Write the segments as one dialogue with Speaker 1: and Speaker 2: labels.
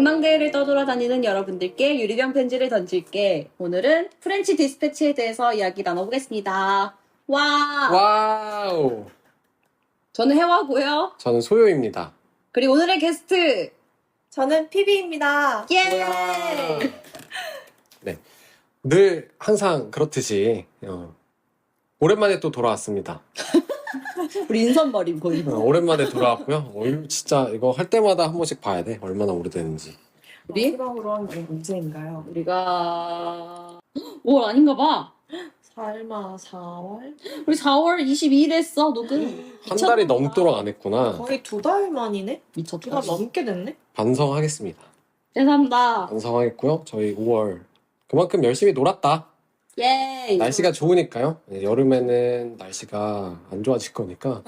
Speaker 1: 전망대를 떠돌아다니는 여러분들께 유리병 편지를 던질게. 오늘은 프렌치 디스패치에 대해서 이야기 나눠보겠습니다. 와!
Speaker 2: 와우!
Speaker 1: 저는 혜화고요.
Speaker 2: 저는 소요입니다.
Speaker 1: 그리고 오늘의 게스트!
Speaker 3: 저는 피비입니다.
Speaker 1: 예!
Speaker 2: 우와. 네. 늘 항상 그렇듯이 오랜만에 또 돌아왔습니다.
Speaker 1: 우리 인선버림 거의.
Speaker 2: 오랜만에 돌아왔고요. 진짜 이거 할 때마다 한 번씩 봐야 돼. 얼마나 오래됐는지.
Speaker 1: 우리?
Speaker 3: 마지막으로 한 게 언제인가요?
Speaker 1: 우리가 5월 아닌가 봐.
Speaker 3: 설마 4월?
Speaker 1: 우리 4월 22일 했어, 녹음.
Speaker 2: 한 달이 넘도록 안 했구나.
Speaker 3: 거의 2달 만이네?
Speaker 1: 미쳤다.
Speaker 3: 2달 넘게 됐네?
Speaker 2: 반성하겠습니다.
Speaker 1: 죄송합니다.
Speaker 2: 반성하겠고요. 저희 5월 그만큼 열심히 놀았다.
Speaker 1: 예!
Speaker 2: 날씨가 좋으니까요. 여름에는 날씨가 안 좋아질 거니까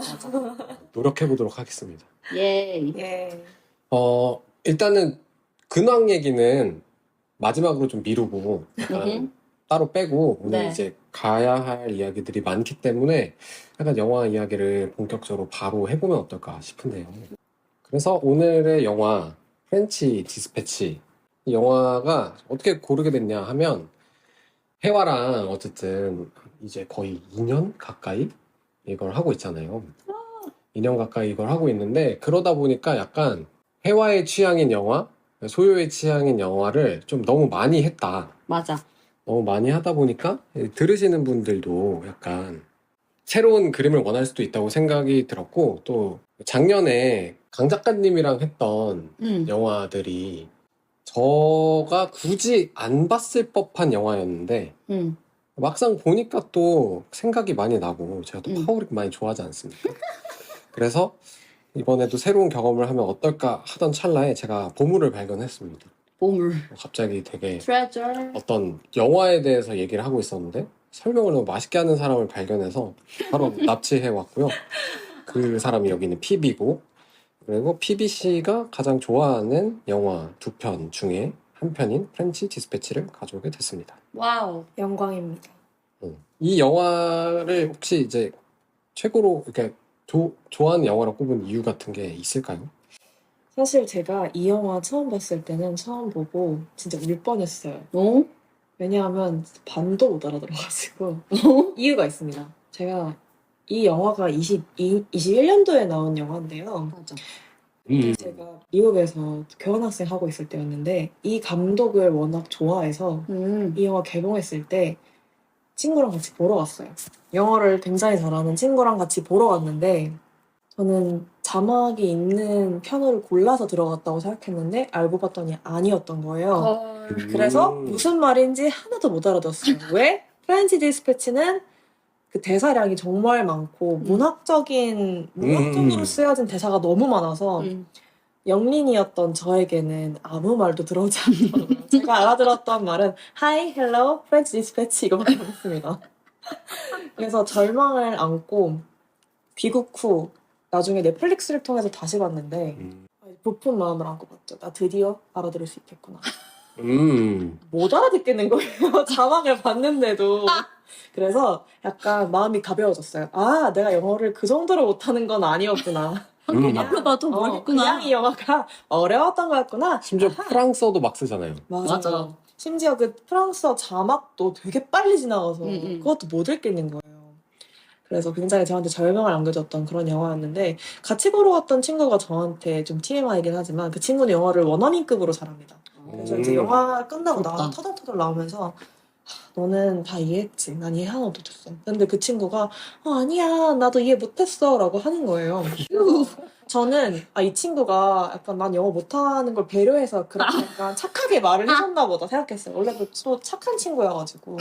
Speaker 2: 노력해보도록 하겠습니다.
Speaker 1: 예!
Speaker 3: 예.
Speaker 2: 일단은 근황 얘기는 마지막으로 좀 미루고 약간
Speaker 1: 음흠.
Speaker 2: 따로 빼고 오늘
Speaker 1: 네.
Speaker 2: 이제 가야 할 이야기들이 많기 때문에 약간 영화 이야기를 본격적으로 바로 해보면 어떨까 싶은데요. 그래서 오늘의 영화 프렌치 디스패치, 이 영화가 어떻게 고르게 됐냐 하면 혜화랑 어쨌든 이제 거의 2년 가까이 이걸 하고 있잖아요. 2년 가까이 이걸 하고 있는데 그러다 보니까 약간 혜화의 취향인 영화, 소요의 취향인 영화를 좀 너무 많이 했다.
Speaker 1: 맞아.
Speaker 2: 너무 많이 하다 보니까 들으시는 분들도 약간 새로운 그림을 원할 수도 있다고 생각이 들었고, 또 작년에 강 작가님이랑 했던 영화들이 저가 굳이 안 봤을 법한 영화였는데 막상 보니까 또 생각이 많이 나고, 제가 또 파워릭 많이 좋아하지 않습니까? 그래서 이번에도 새로운 경험을 하면 어떨까 하던 찰나에 제가 보물을 발견했습니다.
Speaker 1: 보물.
Speaker 2: 갑자기 되게
Speaker 1: 트레저.
Speaker 2: 어떤 영화에 대해서 얘기를 하고 있었는데 설명을 너무 맛있게 하는 사람을 발견해서 바로 납치해 왔고요. 그 사람이 여기는 PB고, 그리고 PBC가 가장 좋아하는 영화 2편 중에 한 편인 프렌치 디스패치를 가져오게 됐습니다.
Speaker 1: 와우.
Speaker 3: 영광입니다.
Speaker 2: 이 영화를 혹시 이제 최고로 이렇게 좋아하는 영화로 꼽은 이유 같은 게 있을까요?
Speaker 3: 사실 제가 이 영화 처음 봤을 때는 처음 보고 진짜 울 뻔했어요.
Speaker 1: 어?
Speaker 3: 왜냐하면 반도 못 알아들어가지고. 이유가 있습니다. 제가 이 영화가 21년도에 나온 영화인데요.
Speaker 1: 맞아.
Speaker 3: 제가 미국에서 교환학생 하고 있을 때였는데 이 감독을 워낙 좋아해서 이 영화 개봉했을 때 친구랑 같이 보러 갔어요. 영어를 굉장히 잘하는 친구랑 같이 보러 갔는데 저는 자막이 있는 편을 골라서 들어갔다고 생각했는데 알고 봤더니 아니었던 거예요. 그래서 무슨 말인지 하나도 못 알아들었어요. 왜? 프렌치 디스패치는 그 대사량이 정말 많고 문학적으로 쓰여진 대사가 너무 많아서 영린이었던 저에게는 아무 말도 들어오지 않더라고요. 제가 알아들었던 말은 Hi, Hello, French Dispatch 이거밖에 못했습니다. 그래서 절망을 안고 귀국 후 나중에 넷플릭스를 통해서 다시 봤는데 부푼 마음을 안고 봤죠. 나 드디어 알아들을 수 있겠구나. 못 알아듣겠는 거예요. 자막을 봤는데도. 그래서 약간 마음이 가벼워졌어요. 아, 내가 영어를 그 정도로 못하는 건 아니었구나.
Speaker 1: 앞으로 봐도 모르겠구나.
Speaker 3: 그냥 이 영화가 어려웠던 거였구나.
Speaker 2: 심지어 프랑스어도 막 쓰잖아요.
Speaker 1: 맞아.
Speaker 3: 심지어 그 프랑스어 자막도 되게 빨리 지나가서 그것도 못 읽겠는 거예요. 그래서 굉장히 저한테 절망을 안겨줬던 그런 영화였는데 같이 보러 갔던 친구가 저한테 좀 TMI이긴 하지만 그 친구는 영화를 원어민급으로 잘합니다. 그래서 이제 영화 끝나고
Speaker 1: 부럽다.
Speaker 3: 터덜터덜 나오면서 너는 다 이해했지? 난 이해 하나도 못했어. 근데 그 친구가 아니야 나도 이해 못했어 라고 하는 거예요. 저는 이 친구가 약간 난 영어 못하는 걸 배려해서 그렇게 약간 착하게 말을 해줬나 보다 생각했어요. 원래 또 착한 친구여가지고.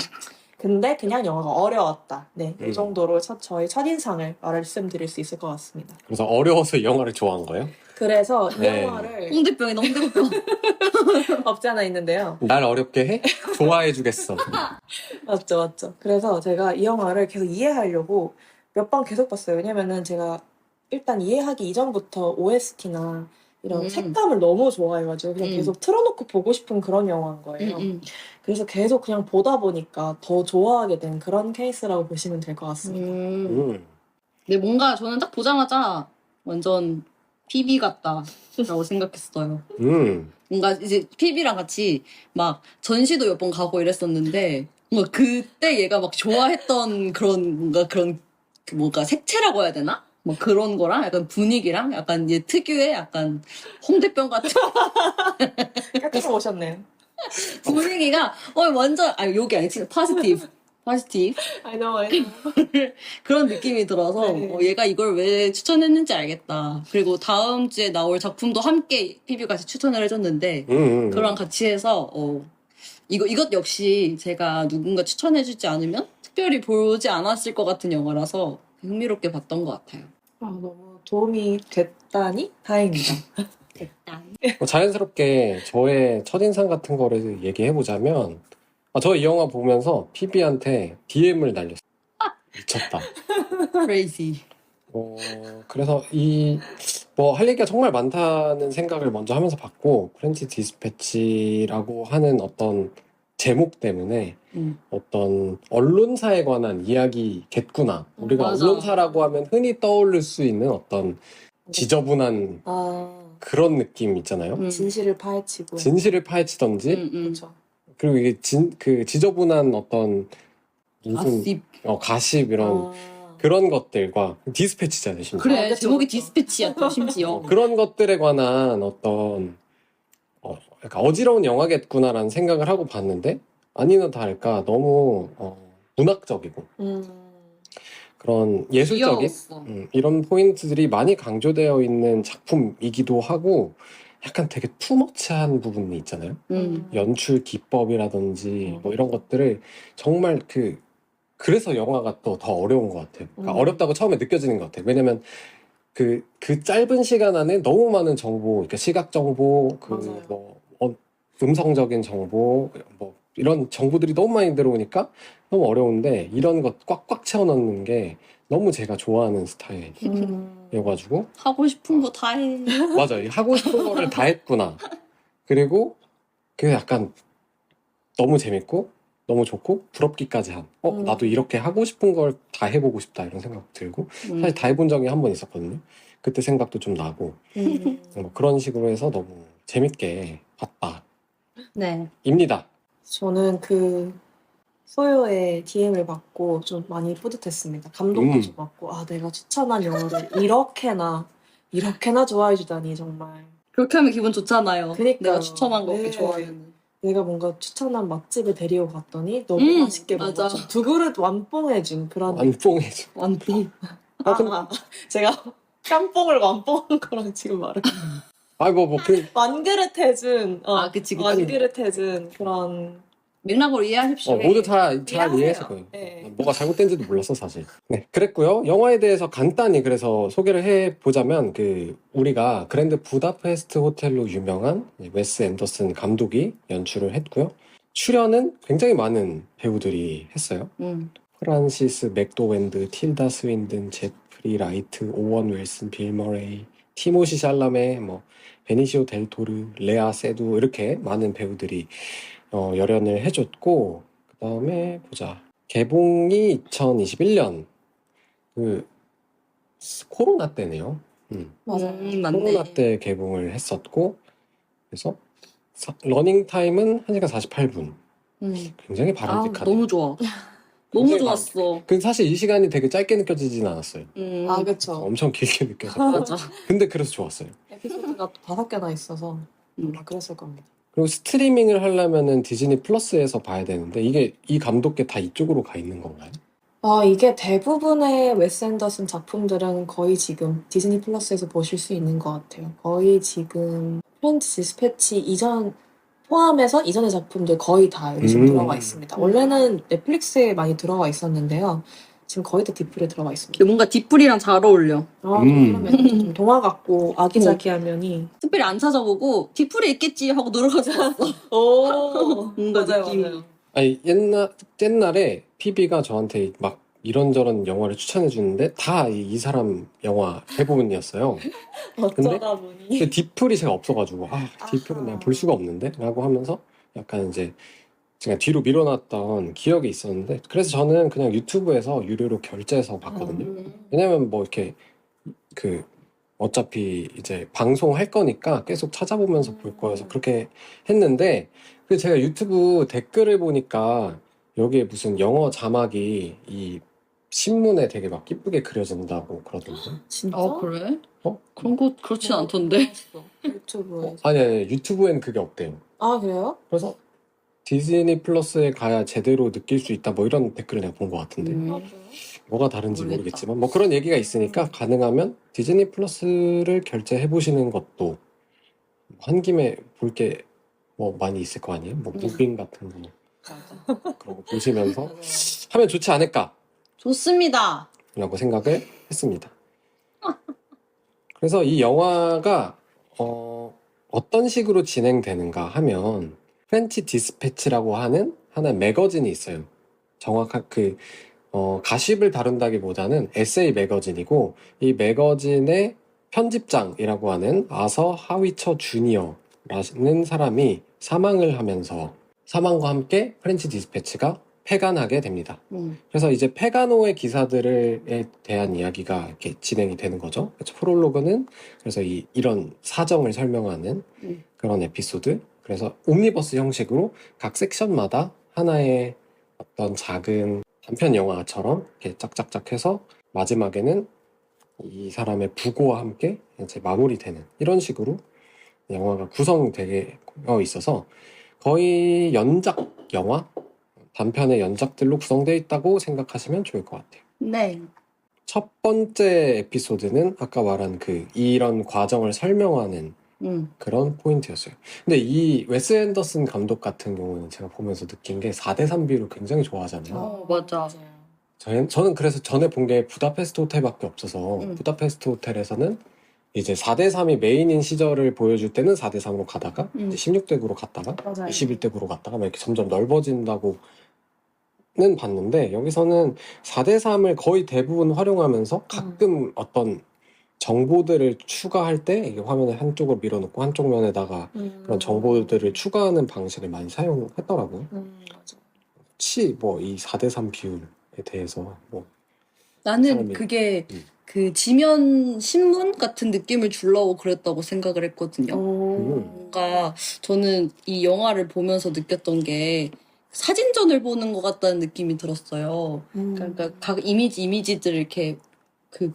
Speaker 3: 근데 그냥 영화가 어려웠다. 네, 이 정도로 저희 첫인상을 말씀드릴 수 있을 것 같습니다.
Speaker 2: 그래서 어려워서 이 영화를 좋아한 거예요?
Speaker 3: 그래서 이
Speaker 2: 네.
Speaker 3: 영화를
Speaker 1: 홍대병이다, 홍대병.
Speaker 3: 없지 않아 있는데요.
Speaker 2: 날 어렵게 해? 좋아해주겠어.
Speaker 3: 맞죠. 그래서 제가 이 영화를 계속 이해하려고 몇 번 계속 봤어요. 왜냐면은 제가 일단 이해하기 이전부터 OST나 이런 색감을 너무 좋아해가지고 그냥 계속 틀어놓고 보고 싶은 그런 영화인 거예요. 그래서 계속 그냥 보다 보니까 더 좋아하게 된 그런 케이스라고 보시면 될 것 같습니다.
Speaker 1: 근데 뭔가 저는 딱 보자마자 완전 PB 같다라고 생각했어요. 뭔가 이제 PB랑 같이 막 전시도 몇 번 가고 이랬었는데 뭔가 그때 얘가 막 좋아했던 그런 뭔가 그런 그 뭔가 색채라고 해야 되나? 뭐 그런 거랑 약간 분위기랑 약간 이제 특유의 약간 홍대병 같은
Speaker 3: 깨끗이 오셨네요.
Speaker 1: 분위기가 완전 여기 아니 진짜 파지티브
Speaker 3: I know, I know.
Speaker 1: 그런 느낌이 들어서
Speaker 3: 네.
Speaker 1: 얘가 이걸 왜 추천했는지 알겠다. 그리고 다음 주에 나올 작품도 함께 PB 같이 추천을 해줬는데 그랑 같이 해서 이것 역시 제가 누군가 추천해주지 않으면 특별히 보지 않았을 것 같은 영화라서 흥미롭게 봤던 것 같아요.
Speaker 3: 너무 도움이 됐다니 다행이다.
Speaker 1: 됐다.
Speaker 2: 자연스럽게 저의 첫인상 같은 거를 얘기해보자면, 저 이 영화 보면서 PB한테 DM을 날렸어요. 미쳤다.
Speaker 1: Crazy.
Speaker 2: 그래서 할 얘기가 정말 많다는 생각을 먼저 하면서 봤고, 프렌치 디스패치라고 하는 어떤 제목 때문에 어떤 언론사에 관한 이야기겠구나. 우리가
Speaker 1: 맞아.
Speaker 2: 언론사라고 하면 흔히 떠오를 수 있는 어떤 지저분한 그런 느낌 있잖아요.
Speaker 3: 진실을 파헤치고.
Speaker 2: 진실을 파헤치던지,
Speaker 3: 그렇죠.
Speaker 2: 그리고 이게 그 지저분한 어떤 무슨
Speaker 1: 가십.
Speaker 2: 가십 이런 그런 것들과 디스패치잖아요, 심지어.
Speaker 1: 그래,
Speaker 3: 그쵸,
Speaker 1: 제목이
Speaker 3: 그쵸.
Speaker 1: 디스패치야, 또 심지어.
Speaker 2: 그런 것들에 관한 어떤 약간 어지러운 영화겠구나라는 생각을 하고 봤는데 아니나 다를까 너무 문학적이고 그런 예술적인
Speaker 1: 귀여웠어.
Speaker 2: 이런 포인트들이 많이 강조되어 있는 작품이기도 하고 약간 되게 투머치한 부분이 있잖아요. 연출 기법이라든지 뭐 이런 것들을 정말 그래서 영화가 또 더 어려운 것 같아요. 그러니까 어렵다고 처음에 느껴지는 것 같아요. 왜냐면 그 짧은 시간 안에 너무 많은 정보, 그러니까 시각 정보,
Speaker 3: 맞아요.
Speaker 2: 음성적인 정보, 뭐 이런 정보들이 너무 많이 들어오니까 너무 어려운데 이런 것 꽉꽉 채워넣는 게 너무 제가 좋아하는 스타일이어가지고
Speaker 1: 하고 싶은 거 다 해.
Speaker 2: 맞아요. 하고 싶은 거를 다 했구나. 그리고 그게 약간 너무 재밌고 너무 좋고 부럽기까지 한 나도 이렇게 하고 싶은 걸 다 해보고 싶다 이런 생각 들고 사실 다 해본 적이 한 번 있었거든요. 그때 생각도 좀 나고 뭐 그런 식으로 해서 너무 재밌게 봤다.
Speaker 1: 네.
Speaker 2: 입니다.
Speaker 3: 저는 소요의 DM을 받고 좀 많이 뿌듯했습니다. 감동도 좀 받고, 내가 추천한 영화를 이렇게나 좋아해주다니, 정말.
Speaker 1: 그렇게 하면 기분 좋잖아요.
Speaker 3: 그니까요.
Speaker 1: 내가 추천한 거
Speaker 3: 네.
Speaker 1: 이렇게 좋아하면.
Speaker 3: 내가 뭔가 추천한 맛집을 데리고 갔더니 너무 맛있게
Speaker 1: 맞아.
Speaker 3: 먹어서 두 그릇 완뽕해준 그런.
Speaker 2: 완뽕해줘.
Speaker 1: 완뽕.
Speaker 3: 제가 깜뽕을 완뽕한 거랑 지금 말을. 완그릇 해준.
Speaker 1: 그치.
Speaker 3: 완그릇 해준 그런.
Speaker 1: 맥락으로 이해하십시오.
Speaker 2: 모두 다 잘
Speaker 3: 미안해요.
Speaker 2: 이해했을 거예요.
Speaker 3: 네.
Speaker 2: 뭐가 잘못된지도 몰랐어 사실. 네, 그랬고요. 영화에 대해서 간단히 그래서 소개를 해보자면 우리가 그랜드 부다페스트 호텔로 유명한 웨스 앤더슨 감독이 연출을 했고요. 출연은 굉장히 많은 배우들이 했어요. 프란시스 맥도웬드, 틸다 스윈든, 제프리 라이트, 오원 윌슨, 빌 머레이, 티모시 샬라메, 베니시오 델 토르, 레아 세두 이렇게 많은 배우들이 열연을 해줬고 그 다음에 보자. 개봉이 2021년 코로나 때네요.
Speaker 3: 맞아요.
Speaker 1: 맞네.
Speaker 2: 코로나 때 개봉을 했었고 그래서 러닝 타임은 1시간 48분. 굉장히 바람직하네요.
Speaker 1: 너무 좋아. 너무 좋았어.
Speaker 2: 근데 사실 이 시간이 되게 짧게 느껴지진 않았어요.
Speaker 3: 그쵸.
Speaker 2: 엄청 길게 느껴졌고.
Speaker 1: 맞아.
Speaker 2: 근데 그래서 좋았어요.
Speaker 3: 에피소드가 또 5개나 있어서 그랬을 겁니다.
Speaker 2: 그리고 스트리밍을 하려면은 디즈니 플러스에서 봐야 되는데 이 감독께 다 이쪽으로 가 있는 건가요?
Speaker 3: 이게 대부분의 웨스 앤더슨 작품들은 거의 지금 디즈니 플러스에서 보실 수 있는 것 같아요. 거의 지금 프렌치 디스패치 이전 포함해서 이전의 작품들 거의 다 여기 지금 들어가 있습니다. 원래는 넷플릭스에 많이 들어가 있었는데요. 지금 거의 다 디플에 들어가 있습니다.
Speaker 1: 뭔가 뒷불이랑 잘 어울려.
Speaker 3: 그러면 좀 동화 같고 아기자기한 면이.
Speaker 1: 특별히 안 찾아보고 뒷불에 있겠지 하고 들어가서 봤어.
Speaker 3: 오,
Speaker 1: 뭔가 느낌이.
Speaker 2: 아니 옛날에 PB가 저한테 막 이런저런 영화를 추천해 주는데 다 이 사람 영화 대부분이었어요.
Speaker 3: 어쩌다 보니.
Speaker 2: 근데 디플이 제가 없어가지고 디플은 내가 볼 수가 없는데 라고 하면서 약간 이제 제가 뒤로 밀어놨던 기억이 있었는데 그래서 저는 그냥 유튜브에서 유료로 결제해서 봤거든요. 왜냐면 이렇게 어차피 이제 방송할 거니까 계속 찾아보면서 볼 거여서 그렇게 했는데, 그 제가 유튜브 댓글을 보니까 여기에 무슨 영어 자막이 이 신문에 되게 막 이쁘게 그려진다고 그러던데.
Speaker 3: 진짜?
Speaker 1: 그래?
Speaker 2: 어?
Speaker 1: 그런 거 그렇진 않던데.
Speaker 3: 유튜브에.
Speaker 2: 아니, 유튜브엔 그게 없대요.
Speaker 3: 아, 그래요?
Speaker 2: 그래서 디즈니 플러스에 가야 제대로 느낄 수 있다 뭐 이런 댓글을 내가 본 것 같은데.
Speaker 3: 아, 그래요?
Speaker 2: 뭐가 다른지
Speaker 1: 모르겠다.
Speaker 2: 모르겠지만 뭐 그런 얘기가 있으니까 가능하면 디즈니 플러스를 결제해 보시는 것도 한 김에 볼 게 뭐 많이 있을 거 아니에요? 뭐 무빙 같은 거
Speaker 1: 맞아.
Speaker 2: 그런 거 보시면서
Speaker 3: 맞아요.
Speaker 2: 하면 좋지 않을까라고
Speaker 1: 좋습니다.
Speaker 2: 생각을 했습니다. 그래서 이 영화가 어떤 식으로 진행되는가 하면 프렌치 디스패치라고 하는 하나의 매거진이 있어요. 정확한 가십을 다룬다기보다는 에세이 매거진이고, 이 매거진의 편집장이라고 하는 아서 하위처 주니어라는 사람이 사망을 하면서 사망과 함께 프렌치 디스패치가 폐간하게 됩니다. 그래서 이제 폐간호의 기사들에 대한 이야기가 이렇게 진행이 되는 거죠. 그래서 프롤로그는 그래서 이런 사정을 설명하는 그런 에피소드. 그래서 옴니버스 형식으로 각 섹션마다 하나의 어떤 작은 단편 영화처럼 이렇게 짝짝짝 해서 마지막에는 이 사람의 부고와 함께 이제 마무리되는 이런 식으로 영화가 구성되어 있어서 거의 연작 영화? 단편의 연작들로 구성되어 있다고 생각하시면 좋을 것 같아요.
Speaker 1: 네.
Speaker 2: 첫 번째 에피소드는 아까 말한 이런 과정을 설명하는 그런 포인트였어요. 근데 이 웨스 앤더슨 감독 같은 경우는 제가 보면서 느낀 게 4대3 비율을 굉장히 좋아하잖아요.
Speaker 1: 맞아.
Speaker 2: 저는 그래서 전에 본 게 부다페스트 호텔밖에 없어서 부다페스트 호텔에서는 이제 4대3이 메인인 시절을 보여줄 때는 4대3으로 가다가 이제 16대 9로 갔다가
Speaker 3: 맞아요.
Speaker 2: 21대 9로 갔다가 막 이렇게 점점 넓어진다고는 봤는데, 여기서는 4대3을 거의 대부분 활용하면서 가끔 어떤 정보들을 추가할 때 이게 화면을 한쪽으로 밀어놓고 한쪽 면에다가 그런 정보들을 추가하는 방식을 많이 사용했더라고요.
Speaker 3: 맞아.
Speaker 2: 혹시 뭐 이 4대3 비율에 대해서 뭐
Speaker 1: 나는
Speaker 2: 사람이-
Speaker 1: 그게 그 지면 신문 같은 느낌을 주려고 그랬다고 생각을 했거든요. 뭔가 저는 이 영화를 보면서 느꼈던 게 사진전을 보는 것 같다는 느낌이 들었어요. 그러니까 각 이미지들 이렇게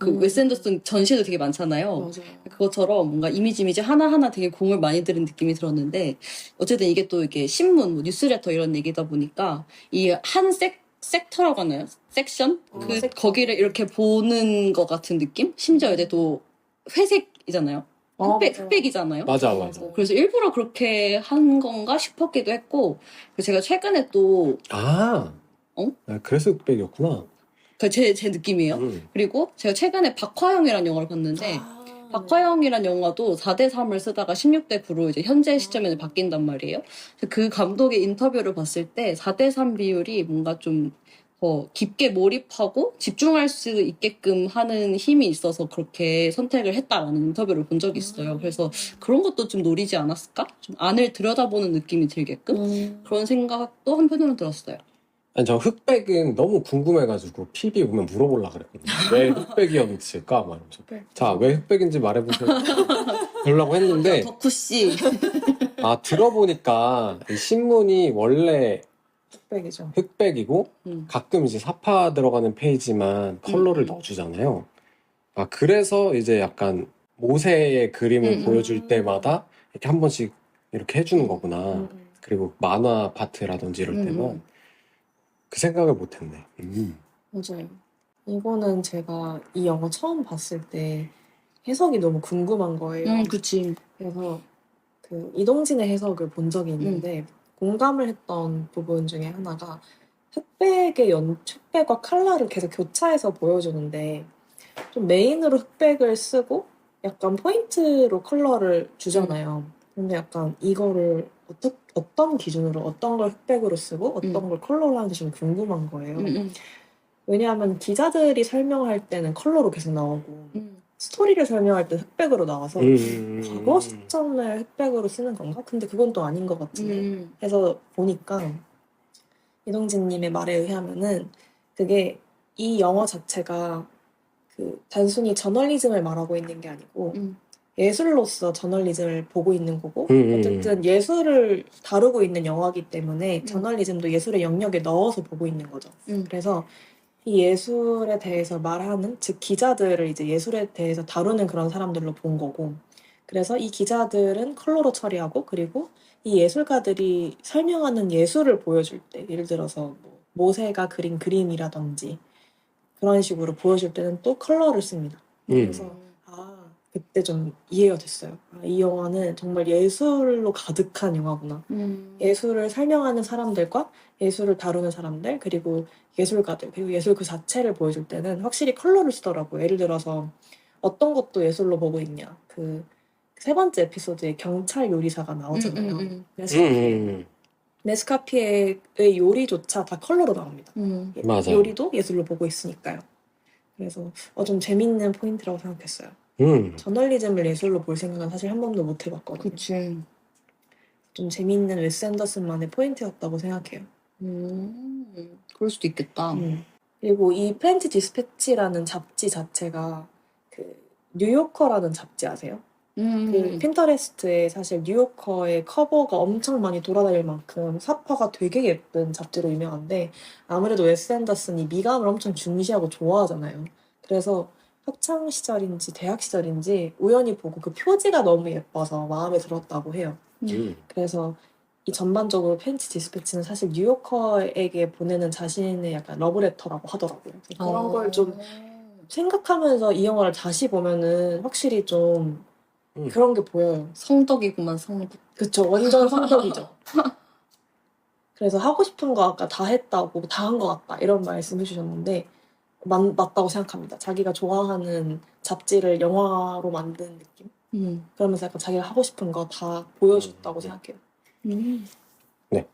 Speaker 1: 웨스 앤더슨 전시도 되게 많잖아요.
Speaker 3: 맞아요.
Speaker 1: 그것처럼 뭔가 이미지 하나하나 되게 공을 많이 들인 느낌이 들었는데, 어쨌든 이게 또 이게 신문, 뭐 뉴스레터 이런 얘기다 보니까 이 한 섹터라고 하나요? 섹션?
Speaker 3: 섹터.
Speaker 1: 거기를 이렇게 보는 것 같은 느낌? 심지어 이제 또 회색이잖아요. 흑백이잖아요.
Speaker 2: 맞아.
Speaker 1: 그래서 일부러 그렇게 한 건가 싶었기도 했고, 제가 최근에 또
Speaker 2: 그래서 흑백이었구나.
Speaker 1: 제 느낌이에요. 그리고 제가 최근에 박화영이라는 영화를 봤는데, 박화영이란 영화도 4대3을 쓰다가 16대 9로 이제 현재 시점에는 바뀐단 말이에요. 그 감독의 인터뷰를 봤을 때 4대3 비율이 뭔가 좀 더 깊게 몰입하고 집중할 수 있게끔 하는 힘이 있어서 그렇게 선택을 했다라는 인터뷰를 본 적이 있어요. 그래서 그런 것도 좀 노리지 않았을까? 좀 안을 들여다보는 느낌이 들게끔 그런 생각도 한편으로는 들었어요.
Speaker 2: 아니, 저 흑백은 너무 궁금해가지고 PB 오면 물어보려고 그랬거든요. 왜 흑백이었을까? 말이죠. 자, 왜 흑백인지 말해보세요. 그러려고 했는데,
Speaker 1: 덕후씨.
Speaker 2: 들어보니까 이 신문이 원래
Speaker 3: 흑백이죠.
Speaker 2: 흑백이고 가끔 이제 사파 들어가는 페이지만 컬러를 넣어주잖아요. 그래서 이제 약간 모세의 그림을 보여줄 때마다 이렇게 한 번씩 이렇게 해주는 거구나. 그리고 만화 파트라든지 이럴 때만 그 생각을 못했네.
Speaker 3: 맞아요. 이거는 제가 이 영화 처음 봤을 때 해석이 너무 궁금한 거예요.
Speaker 1: 그치.
Speaker 3: 그래서 이동진의 해석을 본 적이 있는데 공감을 했던 부분 중에 하나가 흑백과 컬러를 계속 교차해서 보여주는데 좀 메인으로 흑백을 쓰고 약간 포인트로 컬러를 주잖아요. 근데 약간 이거를 어떤 기준으로 어떤 걸 흑백으로 쓰고 어떤 걸 컬러로 하는지 좀 궁금한 거예요. 왜냐하면 기자들이 설명할 때는 컬러로 계속 나오고 스토리를 설명할 때 흑백으로 나와서 과거 시점을 흑백으로 쓰는 건가? 근데 그건 또 아닌 것 같은데. 그래서 보니까 이동진님의 말에 의하면은 그게 이 영화 자체가 그 단순히 저널리즘을 말하고 있는 게 아니고 예술로서 저널리즘을 보고 있는 거고 어쨌든 예술을 다루고 있는 영화이기 때문에 저널리즘도 예술의 영역에 넣어서 보고 있는 거죠. 그래서 이 예술에 대해서 말하는 즉 기자들을 이제 예술에 대해서 다루는 그런 사람들로 본 거고 그래서 이 기자들은 컬러로 처리하고 그리고 이 예술가들이 설명하는 예술을 보여줄 때 예를 들어서 뭐 모세가 그린 그림이라든지 그런 식으로 보여줄 때는 또 컬러를 씁니다. 그래서 그때 좀 이해가 됐어요. 이 영화는 정말 예술로 가득한 영화구나. 예술을 설명하는 사람들과 예술을 다루는 사람들 그리고 예술가들 그리고 예술 그 자체를 보여줄 때는 확실히 컬러를 쓰더라고요. 예를 들어서 어떤 것도 예술로 보고 있냐. 그 세 번째 에피소드에 경찰 요리사가 나오잖아요. 네스카피에의 요리조차 다 컬러로 나옵니다.
Speaker 2: 맞아요.
Speaker 3: 요리도 예술로 보고 있으니까요. 그래서 좀 재밌는 포인트라고 생각했어요. 저널리즘을 예술로 볼 생각은 사실 한 번도 못 해봤거든요.
Speaker 1: 그치.
Speaker 3: 좀 재밌는 웨스 앤더슨만의 포인트였다고 생각해요.
Speaker 1: 그럴 수도 있겠다.
Speaker 3: 그리고 이 프렌치 디스패치라는 잡지 자체가 그 뉴요커라는 잡지 아세요? 그 핀터레스트에 사실 뉴요커의 커버가 엄청 많이 돌아다닐 만큼 사파가 되게 예쁜 잡지로 유명한데 아무래도 웨스 앤더슨이 미감을 엄청 중시하고 좋아하잖아요. 그래서 학창 시절인지 대학 시절인지 우연히 보고 그 표지가 너무 예뻐서 마음에 들었다고 해요. 그래서 이 전반적으로 프렌치 디스패치는 사실 뉴요커에게 보내는 자신의 약간 러브레터라고 하더라고요. 그런 걸 좀 생각하면서 이 영화를 다시 보면은 확실히 좀 그런 게 보여요.
Speaker 1: 성덕이구만, 성덕.
Speaker 3: 그쵸, 완전 성덕이죠. 그래서 하고 싶은 거 아까 다 했다고, 다 한 것 같다 이런 말씀 해주셨는데 맞다고 생각합니다. 자기가 좋아하는 잡지를 영화로 만든 느낌? 그러면서 약간 자기가 하고 싶은 거 다 보여줬다고 생각해요.
Speaker 2: 네.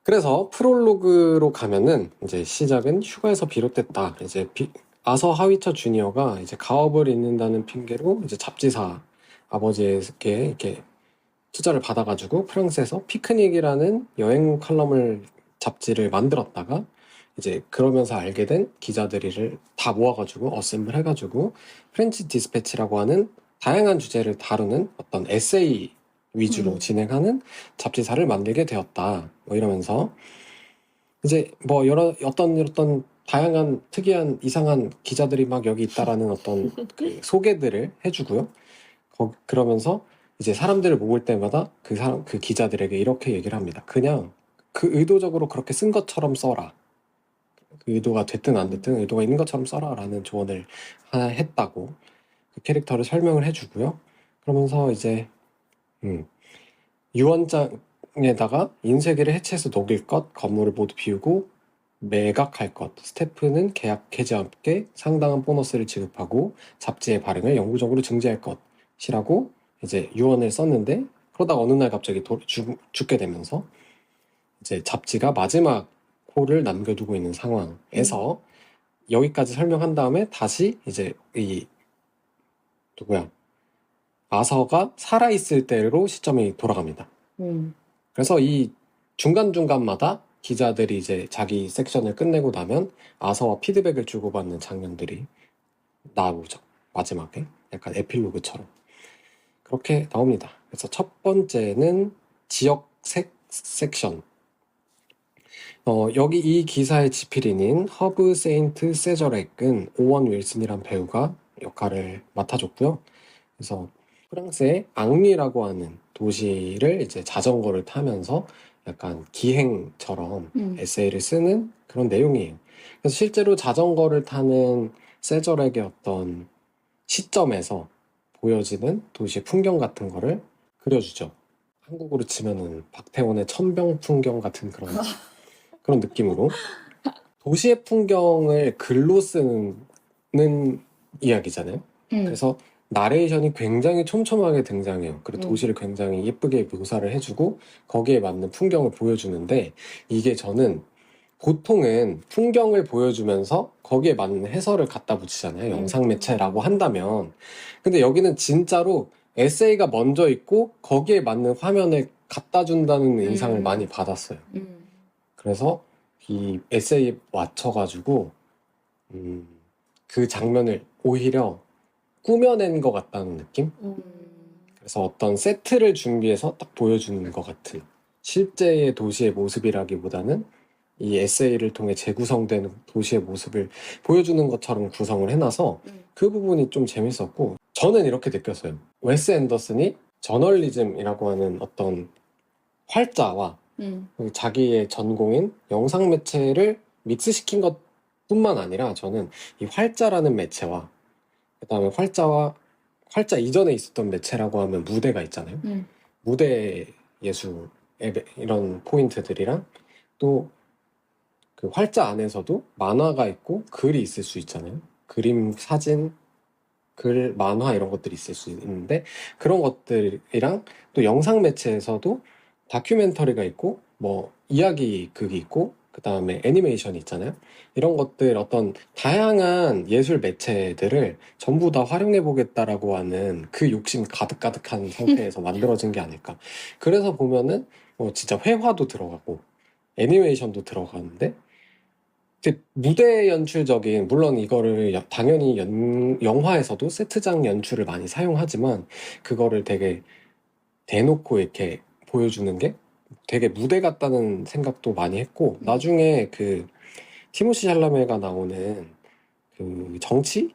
Speaker 2: 그래서 프롤로그로 가면은 이제 시작은 휴가에서 비롯됐다. 이제 아서 하위처 주니어가 이제 가업을 잇는다는 핑계로 이제 잡지사 아버지에게 이렇게 투자를 받아가지고 프랑스에서 피크닉이라는 여행 칼럼을 잡지를 만들었다가 이제 그러면서 알게 된 기자들을 다 모아가지고 어셈블 해가지고 프렌치 디스패치라고 하는 다양한 주제를 다루는 어떤 에세이 위주로 진행하는 잡지사를 만들게 되었다. 뭐 이러면서 이제 뭐 어떤 다양한 특이한 이상한 기자들이 막 여기 있다라는 어떤 그 소개들을 해주고요. 그러면서 이제 사람들을 모을 때마다 그 기자들에게 이렇게 얘기를 합니다. 그냥 그 의도적으로 그렇게 쓴 것처럼 써라. 그 의도가 됐든 안 됐든 의도가 있는 것처럼 써라라는 조언을 했다고 그 캐릭터를 설명을 해주고요. 그러면서 이제 유언장에다가 인쇄기를 해체해서 녹일 것, 건물을 모두 비우고 매각할 것, 스태프는 계약 해지와 함께 상당한 보너스를 지급하고 잡지의 발행을 영구적으로 중지할 것이라고 이제 유언을 썼는데 그러다가 어느 날 갑자기 죽게 되면서 이제 잡지가 마지막 호를 남겨두고 있는 상황에서 여기까지 설명한 다음에 다시 이제 아서가 살아있을 때로 시점이 돌아갑니다. 그래서 이 중간중간마다 기자들이 이제 자기 섹션을 끝내고 나면 아서와 피드백을 주고받는 장면들이 나오죠. 마지막에 약간 에필로그처럼 그렇게 나옵니다. 그래서 첫 번째는 지역 섹션. 여기 이 기사의 지필인인 허브 세인트 세저렉은 오원 윌슨이란 배우가 역할을 맡아줬고요. 그래서 프랑스의 앙리라고 하는 도시를 이제 자전거를 타면서 약간 기행처럼 에세이를 쓰는 그런 내용이에요. 그래서 실제로 자전거를 타는 세저렉의 어떤 시점에서 보여지는 도시의 풍경 같은 거를 그려주죠. 한국으로 치면은 박태원의 천병 풍경 같은 그런 느낌으로 도시의 풍경을 글로 쓰는 이야기잖아요. 그래서 나레이션이 굉장히 촘촘하게 등장해요. 그리고 도시를 굉장히 예쁘게 묘사를 해주고 거기에 맞는 풍경을 보여주는데 이게 저는 보통은 풍경을 보여주면서 거기에 맞는 해설을 갖다 붙이잖아요. 영상 매체라고 한다면. 근데 여기는 진짜로 에세이가 먼저 있고 거기에 맞는 화면을 갖다 준다는 인상을 많이 받았어요. 그래서 이 에세이에 맞춰가지고 그 장면을 오히려 꾸며낸 것 같다는 느낌? 그래서 어떤 세트를 준비해서 딱 보여주는 것 같은 실제의 도시의 모습이라기보다는 이 에세이를 통해 재구성된 도시의 모습을 보여주는 것처럼 구성을 해놔서 그 부분이 좀 재밌었고 저는 이렇게 느꼈어요. 웨스 앤더슨이 저널리즘이라고 하는 어떤 활자와 자기의 전공인 영상 매체를 믹스시킨 것뿐만 아니라 저는 이 활자라는 매체와 그다음에 활자 이전에 있었던 매체라고 하면 무대가 있잖아요. 무대 예술 이런 포인트들이랑 또 그 활자 안에서도 만화가 있고 글이 있을 수 있잖아요. 그림, 사진, 글, 만화 이런 것들이 있을 수 있는데 그런 것들이랑 또 영상 매체에서도 다큐멘터리가 있고 뭐 이야기극이 있고 그 다음에 애니메이션이 있잖아요. 이런 것들 어떤 다양한 예술 매체들을 전부 다 활용해 보겠다라고 하는 그 욕심 가득가득한 상태에서 만들어진 게 아닐까. 그래서 보면은 뭐 진짜 회화도 들어가고 애니메이션도 들어가는데 근데 무대 연출적인 물론 이거를 당연히 영화에서도 세트장 연출을 많이 사용하지만 그거를 되게 대놓고 이렇게 보여주는 게 되게 무대 같다는 생각도 많이 했고 나중에 그 티모시 샬라메가 나오는 그 정치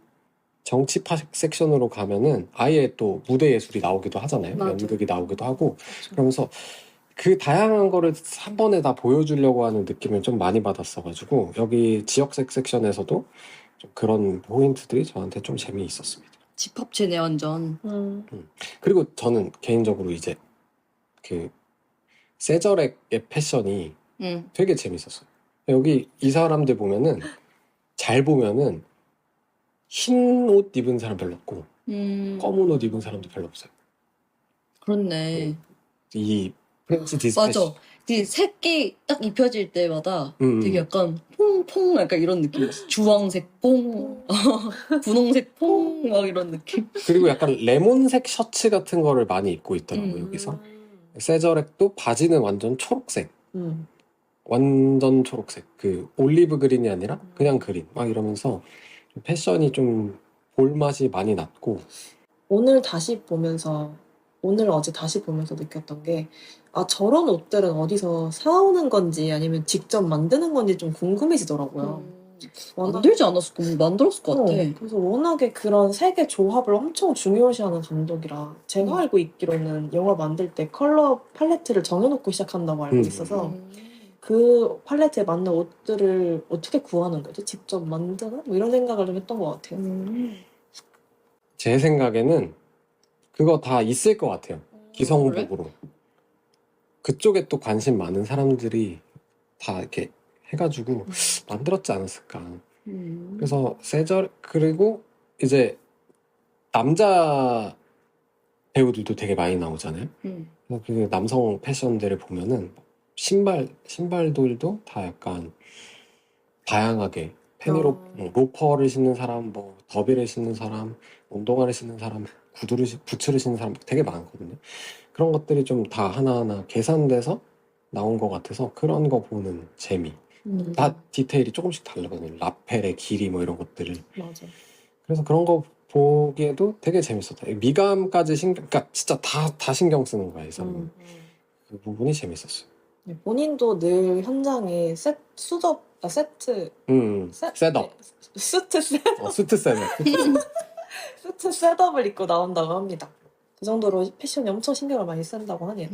Speaker 2: 섹션으로 가면은 아예 또 무대 예술이 나오기도 하잖아요.
Speaker 3: 맞아.
Speaker 2: 연극이 나오기도 하고
Speaker 3: 그렇죠.
Speaker 2: 그러면서 그 다양한 거를 한 번에 다 보여주려고 하는 느낌을 좀 많이 받았어가지고 여기 지역색 섹션에서도 좀 그런 포인트들이 저한테 좀 재미있었습니다.
Speaker 1: 집합체네 완전.
Speaker 2: 그리고 저는 개인적으로 이제 그 세저렉의 패션이 되게 재밌었어요. 여기 이 사람들 보면은 잘 보면은 흰 옷 입은 사람 별로 없고 검은 옷 입은 사람도 별로 없어요.
Speaker 1: 그렇네.
Speaker 2: 이 프렌치 디스패치
Speaker 1: 맞아. 이 색이 딱 입혀질 때마다
Speaker 2: 음.
Speaker 1: 되게 약간 퐁퐁 약간 이런 느낌이었어. 주황색 퐁, 분홍색 퐁, 막 이런 느낌.
Speaker 2: 그리고 약간 레몬색 셔츠 같은 거를 많이 입고 있더라고요 여기서. 세저렉도 바지는 완전 초록색. 완전 초록색. 그 올리브 그린이 아니라 그냥 그린. 막 이러면서 패션이 좀 볼맛이 많이 났고.
Speaker 3: 오늘 어제 다시 보면서 느꼈던 게, 아, 저런 옷들은 어디서 사오는 건지 아니면 직접 만드는 건지 좀 궁금해지더라고요.
Speaker 1: 만들지 않았을까? 뭐 만들었을 것 같아.
Speaker 3: 그래서 워낙에 그런 색의 조합을 엄청 중요시하는 감독이라 제가 알고 있기로는 영화 만들 때 컬러 팔레트를 정해놓고 시작한다고 알고 있어서 그 팔레트에 맞는 옷들을 어떻게 구하는 거지? 직접 만드나? 뭐 이런 생각을 좀 했던 것 같아요.
Speaker 2: 제 생각에는 그거 다 있을 것 같아요. 기성복으로. 그쪽에 또 관심 많은 사람들이 다 이렇게 해가지고 만들었지 않았을까. 그래서 그리고 이제 남자 배우들도 되게 많이 나오잖아요. 그 남성 패션들을 보면은 신발들도 다 약간 다양하게 로퍼를 신는 사람, 뭐 더비를 신는 사람, 운동화를 신는 사람, 부츠를 신는 사람 되게 많거든요. 그런 것들이 좀 다 하나하나 계산돼서 나온 것 같아서 그런 거 보는 재미. 다 디테일이 조금씩 다르거든요. 라펠의 길이 뭐 이런 것들을.
Speaker 3: 맞아.
Speaker 2: 그래서 그런 거 보기에도 되게 재밌었다. 미감까지 그러니까 진짜 다 신경 쓰는 거야, 이 사람은. 그 부분이 재밌었어요.
Speaker 3: 네, 본인도 늘 현장에 세트 셋업. 수트 셋업.
Speaker 2: 수트 셋업.
Speaker 3: 수트 셋업을 입고 나온다고 합니다. 그 정도로 패션에 엄청 신경을 많이 쓴다고 하네요.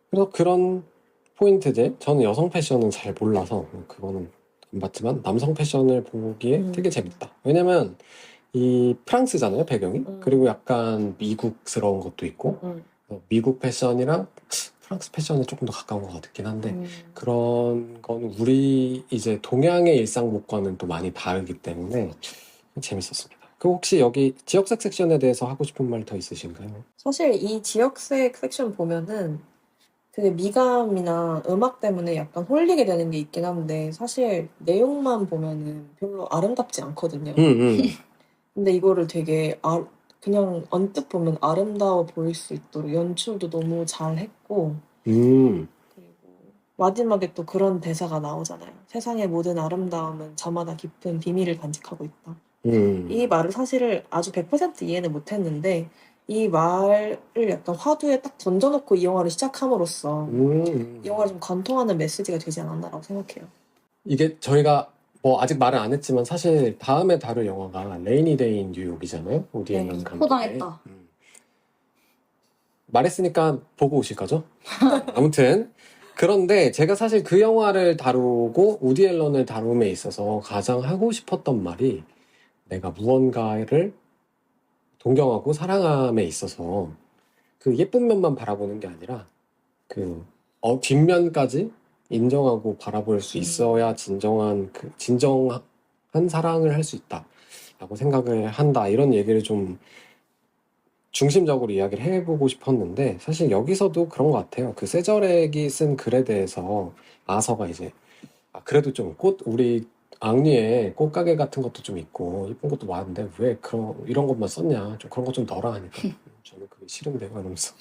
Speaker 2: 그래서 그런 포인트들, 저는 여성 패션은 잘 몰라서 그거는 안 봤지만 남성 패션을 보기에 되게 재밌다. 왜냐면 이 프랑스잖아요, 배경이. 그리고 약간 미국스러운 것도 있고 미국 패션이랑 프랑스 패션에 조금 더 가까운 것 같긴 한데 그런 건 우리 이제 동양의 일상복과는 또 많이 다르기 때문에 재밌었습니다. 그 혹시 여기 지역색 섹션에 대해서 하고 싶은 말 더 있으신가요?
Speaker 3: 사실 이 지역색 섹션 보면은 되게 미감이나 음악 때문에 약간 홀리게 되는 게 있긴 한데 사실 내용만 보면은 별로 아름답지 않거든요. 근데 이거를 되게 그냥 언뜻 보면 아름다워 보일 수 있도록 연출도 너무 잘 했고 그리고 마지막에 또 그런 대사가 나오잖아요. 세상의 모든 아름다움은 저마다 깊은 비밀을 간직하고 있다. 이 말을 사실을 아주 100% 이해는 못했는데 이 말을 약간 화두에 딱 던져놓고 이 영화를 시작함으로써 이 영화를 좀 관통하는 메시지가 되지 않았나라고 생각해요.
Speaker 2: 이게 저희가 뭐 아직 말을 안 했지만 사실 다음에 다룰 영화가 레이니 데이 인 뉴욕이잖아요. 오디 앨런 감독의.
Speaker 1: 포당했다.
Speaker 2: 말했으니까 보고 오실 거죠? 아무튼 그런데 제가 사실 그 영화를 다루고 우디 앨런을 다룸에 있어서 가장 하고 싶었던 말이 내가 무언가를 동경하고 사랑함에 있어서 그 예쁜 면만 바라보는 게 아니라 그 뒷면까지 인정하고 바라볼 수 있어야 진정한 사랑을 할 수 있다라고 생각을 한다. 이런 얘기를 좀 중심적으로 이야기를 해보고 싶었는데 사실 여기서도 그런 것 같아요. 그 세저렉이 쓴 글에 대해서 아서가 이제 그래도 좀 우리 앙리에 꽃가게 같은 것도 좀 있고 예쁜 것도 많은데 왜 이런 것만 썼냐, 좀 그런 거 좀 넣어라 하니까 저는 그게 싫은데요 이러면서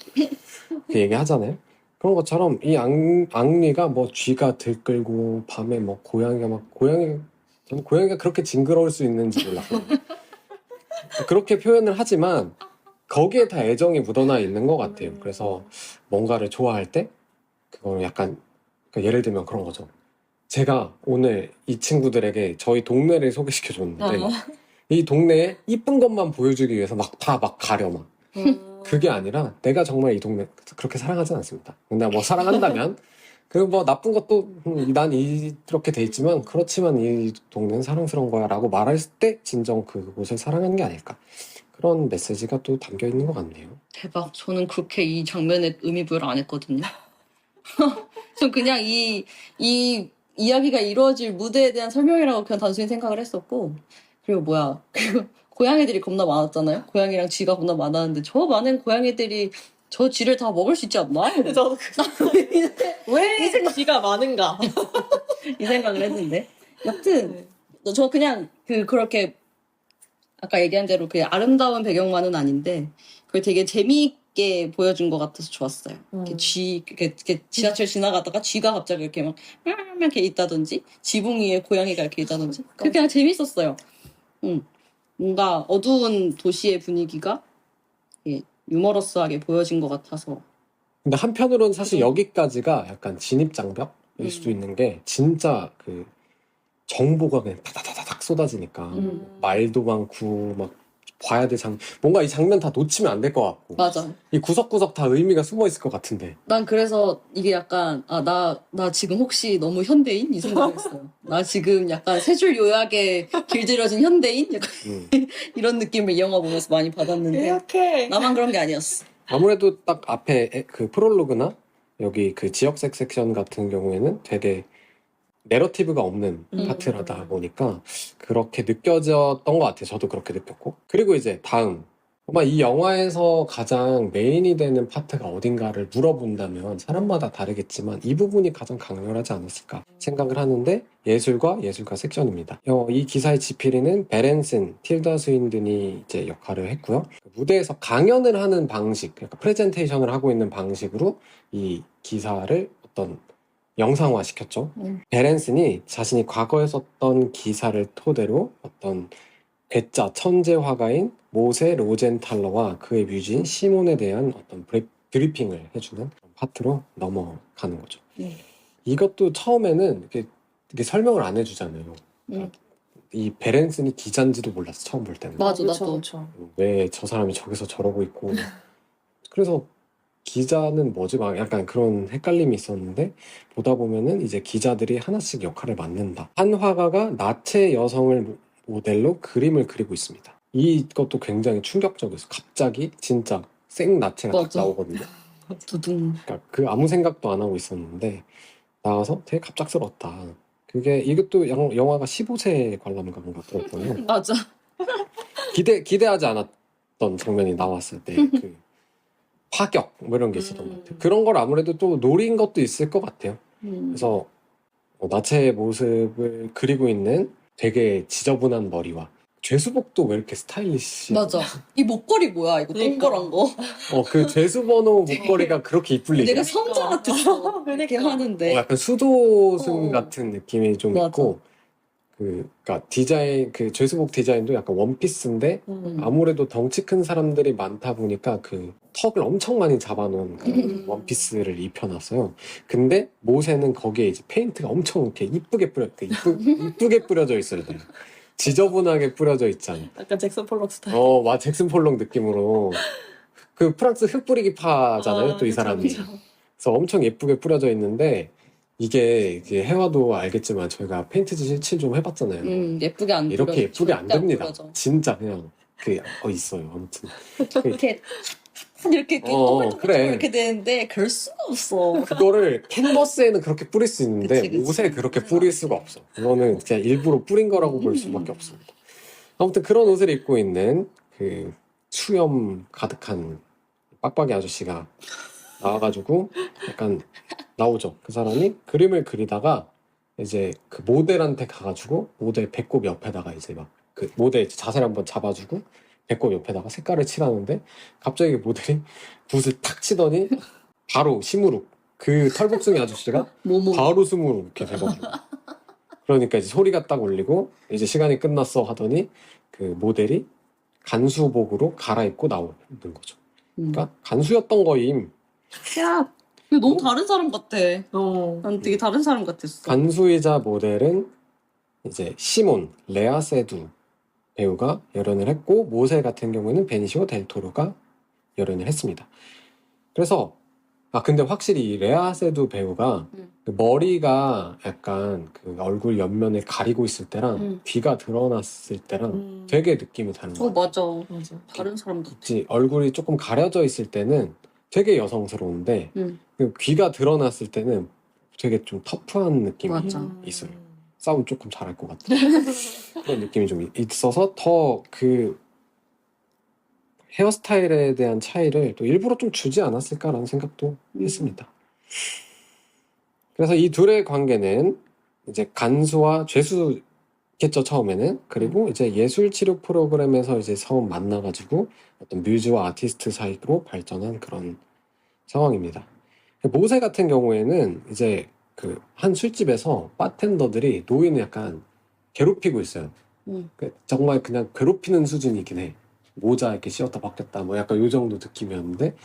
Speaker 2: 그 얘기 하잖아요. 그런 것처럼 이 앙리가 뭐 쥐가 들끓고 밤에 뭐 저는 고양이가 그렇게 징그러울 수 있는지 몰랐거든요. 그렇게 표현을 하지만 거기에 다 애정이 묻어나 있는 것 같아요. 그래서 뭔가를 좋아할 때 그걸 약간 그러니까 예를 들면 그런 거죠. 제가 오늘 이 친구들에게 저희 동네를 소개시켜 줬는데 이 동네에 이쁜 것만 보여주기 위해서 막 가려 막 그게 아니라 내가 정말 이 동네 그렇게 사랑하진 않습니다. 근데 뭐 사랑한다면 그리고 뭐 나쁜 것도 난 이렇게 돼 있지만 그렇지만 이 동네는 사랑스러운 거야 라고 말할 때 진정 그곳을 사랑하는 게 아닐까, 그런 메시지가 또 담겨 있는 것 같네요.
Speaker 1: 대박. 저는 그렇게 이 장면에 의미 부여를 안 했거든요. 전 그냥 이 이야기가 이루어질 무대에 대한 설명이라고 그냥 단순히 생각을 했었고, 그리고 그리고 고양이들이 겁나 많았잖아요. 고양이랑 쥐가 겁나 많았는데 저 많은 고양이들이 저 쥐를 다 먹을 수 있지 않나?
Speaker 3: 저도 왜 쥐가 많은가?
Speaker 1: 이 생각을 했는데, 여튼 저 그냥 그렇게 아까 얘기한 대로 그 아름다운 배경만은 아닌데 그걸 되게 재미있게 보여준 것 같아서 좋았어요. 이렇게 지하철 지나가다가 쥐가 갑자기 이렇게 막 이렇게 있다든지 지붕 위에 고양이가 이렇게 있다든지 그게 그냥 재밌었어요. 뭔가 어두운 도시의 분위기가 유머러스하게 보여진 것 같아서.
Speaker 2: 근데 한편으로는 사실 여기까지가 약간 진입장벽일 수도 있는 게 진짜 그 정보가 그냥 다다다닥 쏟아지니까 말도 많고 막 봐야 될 뭔가 이 장면 다 놓치면 안 될 것 같고
Speaker 1: 맞아.
Speaker 2: 이 구석구석 다 의미가 숨어 있을 것 같은데
Speaker 1: 난 그래서 이게 약간 나 지금 혹시 너무 현대인? 이 생각을 했어요. 나 지금 약간 세 줄 요약에 길들여진 현대인? 약간 이런 느낌을 이 영화 보면서 많이 받았는데
Speaker 3: 이렇게
Speaker 1: 나만 그런 게 아니었어.
Speaker 2: 아무래도 딱 앞에 그 프롤로그나 여기 그 지역색 섹션 같은 경우에는 되게 내러티브가 없는 파트라다 보니까 그렇게 느껴졌던 것 같아요. 저도 그렇게 느꼈고. 그리고 이제 다음 아마 이 영화에서 가장 메인이 되는 파트가 어딘가를 물어본다면 사람마다 다르겠지만 이 부분이 가장 강렬하지 않았을까 생각을 하는데 예술과 섹션입니다. 이 기사의 지필이는 베렌슨, 틸다 스윈든이 이제 역할을 했고요. 무대에서 강연을 하는 방식, 그러니까 프레젠테이션을 하고 있는 방식으로 이 기사를 어떤 영상화 시켰죠. 베렌슨이 자신이 과거에 썼던 기사를 토대로 어떤 괴짜 천재 화가인 모세 로젠탈러와 그의 뮤지인 시몬에 대한 어떤 브리핑을 해주는 파트로 넘어가는 거죠. 이것도 처음에는 이게 설명을 안 해주잖아요. 그러니까 이 베렌슨이 기자인지도 몰랐어, 처음 볼 때는.
Speaker 1: 맞아, 나도.
Speaker 2: 왜 저 사람이 저기서 저러고 있고. 그래서 기자는 뭐지? 막 약간 그런 헷갈림이 있었는데 보다 보면은 이제 기자들이 하나씩 역할을 맡는다. 한 화가가 나체 여성을 모델로 그림을 그리고 있습니다. 이것도 굉장히 충격적이었어. 갑자기 진짜 생 나체가 딱 나오거든요.
Speaker 1: 두둥.
Speaker 2: 그러니까 아무 생각도 안 하고 있었는데 나와서 되게 갑작스러웠다. 이것도 영화가 15세 관람가 뭔가 그랬거든요.
Speaker 1: 맞아.
Speaker 2: 기대하지 않았던 장면이 나왔을 때 그 파격 뭐 이런 게 있었던 것 같아요. 그런 걸 아무래도 또 노린 것도 있을 것 같아요. 그래서 나체의 모습을 그리고 있는 되게 지저분한 머리와 죄수복도 왜 이렇게 스타일리시?
Speaker 1: 맞아. 이 목걸이 뭐야? 이거
Speaker 3: 그러니까.
Speaker 1: 동그란 거.
Speaker 2: 그 죄수번호 목걸이가 그렇게 이쁠 리가.
Speaker 1: 내가 성자 같았어. 이렇게 하는데.
Speaker 2: 약간 수도승
Speaker 1: 어.
Speaker 2: 같은 느낌이 좀
Speaker 1: 맞아.
Speaker 2: 있고, 그러니까 디자인, 그 죄수복 디자인도 약간 원피스인데 아무래도 덩치 큰 사람들이 많다 보니까 그 턱을 엄청 많이 잡아놓은 그런 원피스를 입혀놨어요. 근데 모세는 거기에 이제 페인트가 엄청 이렇게 이쁘게 뿌려져 있어요. 지저분하게 뿌려져 있잖아.
Speaker 3: 약간 잭슨 폴록 스타일.
Speaker 2: 잭슨 폴록 느낌으로. 그 프랑스 흙 뿌리기 파잖아요, 또 이 사람이.
Speaker 3: 그쵸.
Speaker 2: 그래서 엄청 예쁘게 뿌려져 있는데 이게 해와도 알겠지만 저희가 페인트 칠 좀 해봤잖아요.
Speaker 1: 예쁘게 안
Speaker 2: 이렇게
Speaker 1: 뿌려져.
Speaker 2: 예쁘게 안
Speaker 1: 절대
Speaker 2: 됩니다.
Speaker 1: 뿌려져.
Speaker 2: 진짜 그냥 있어요. 아무튼
Speaker 1: 이렇게 이렇게 동글동글
Speaker 2: 그래.
Speaker 1: 이렇게 되는데 그럴 수가 없어.
Speaker 2: 그거를 캔버스에는 그렇게 뿌릴 수 있는데
Speaker 1: 그치.
Speaker 2: 옷에 그렇게 뿌릴 수가 없어. 그거는 그냥 일부러 뿌린 거라고 볼 수밖에 없습니다. 아무튼 그런 옷을 입고 있는 그 수염 가득한 빡빡이 아저씨가 나와가지고 약간 나오죠. 그 사람이 그림을 그리다가 이제 그 모델한테 가가지고 모델 배꼽 옆에다가 이제 막 그 모델 자세를 한번 잡아주고 배꼽 옆에다가 색깔을 칠하는데 갑자기 모델이 붓을 탁 치더니 바로 시무룩 그 털복숭이 아저씨가
Speaker 1: 뭐뭐.
Speaker 2: 바로 스무룩 이렇게 돼가지고 그러니까 이제 소리가 딱 울리고 이제 시간이 끝났어 하더니 그 모델이 간수복으로 갈아입고 나오는 거죠. 그러니까 간수였던 거임.
Speaker 1: 야, 이거 너무 다른 사람 같아. 난 되게 다른 사람 같았어.
Speaker 2: 간수이자 모델은 이제 시몬 레아 세두 배우가 열연을 했고 모세 같은 경우는 베니시오 델 토로가 열연을 했습니다. 그래서 근데 확실히 이 레아 세두 배우가 그 머리가 약간 그 얼굴 옆면을 가리고 있을 때랑 귀가 드러났을 때랑 되게 느낌이 다른 것 같아요.
Speaker 1: 맞아. 다른 사람 같아.
Speaker 2: 얼굴이 조금 가려져 있을 때는 되게 여성스러운데 그 귀가 드러났을 때는 되게 좀 터프한 느낌이
Speaker 1: 맞아.
Speaker 2: 있어요. 싸움 조금 잘할 것 같은 그런 느낌이 좀 있어서 더 그 헤어스타일에 대한 차이를 또 일부러 좀 주지 않았을까라는 생각도 했습니다. 그래서 이 둘의 관계는 이제 간수와 죄수겠죠, 처음에는. 그리고 이제 예술 치료 프로그램에서 이제 처음 만나가지고 어떤 뮤즈와 아티스트 사이로 발전한 그런 상황입니다. 모세 같은 경우에는 이제 그 한 술집에서 바텐더들이 노인을 약간 괴롭히고 있어요. 정말 그냥 괴롭히는 수준이긴 해. 모자 이렇게 씌웠다 벗겼다 뭐 약간 요 정도 느낌이었는데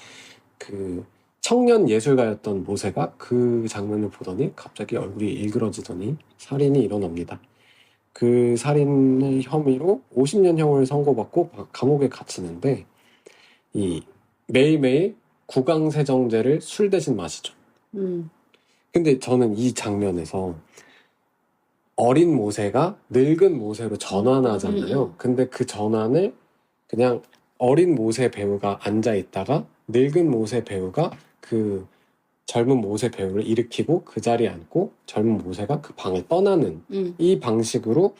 Speaker 2: 그 청년 예술가였던 모세가 그 장면을 보더니 갑자기 얼굴이 일그러지더니 살인이 일어납니다. 그 살인의 혐의로 50년형을 선고받고 감옥에 갇히는데 이 매일매일 구강세정제를 술 대신 마시죠. 근데 저는 이 장면에서 어린 모세가 늙은 모세로 전환하잖아요. 근데 그 전환을 그냥 어린 모세 배우가 앉아있다가 늙은 모세 배우가 그 젊은 모세 배우를 일으키고 그 자리에 앉고 젊은 모세가 그 방을 떠나는 이 방식으로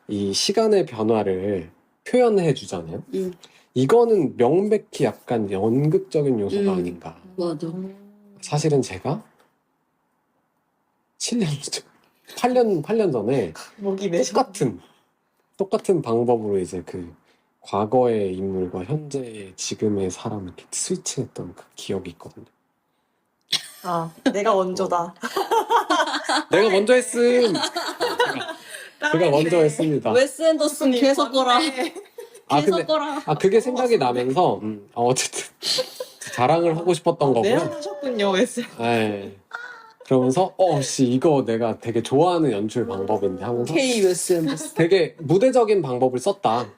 Speaker 2: 이 시간의 변화를 표현해 주잖아요. 이거는 명백히 약간 연극적인 요소가 아닌가.
Speaker 1: 맞아.
Speaker 2: 사실은 제가 8년 전에
Speaker 3: 목이 내
Speaker 2: 똑같은 방법으로 이제 그 과거의 인물과 현재 지금의 사람을 이렇게 스위치했던 그 기억이 있거든요.
Speaker 3: 내가 원조다.
Speaker 2: 내가 먼저 했음. 제가 먼저 했습니다.
Speaker 1: 웨스 앤더슨 계속 거라. 계속
Speaker 2: 근데
Speaker 1: 거라.
Speaker 2: 그게 생각이 나면서 어쨌든 자랑을 하고 싶었던 거고요.
Speaker 3: 내한하셨군요, 웨스.
Speaker 2: 네. 그러면서 이거 내가 되게 좋아하는 연출 방법인데 하면서
Speaker 1: K 웨스 앤더슨.
Speaker 2: 되게 무대적인 방법을 썼다.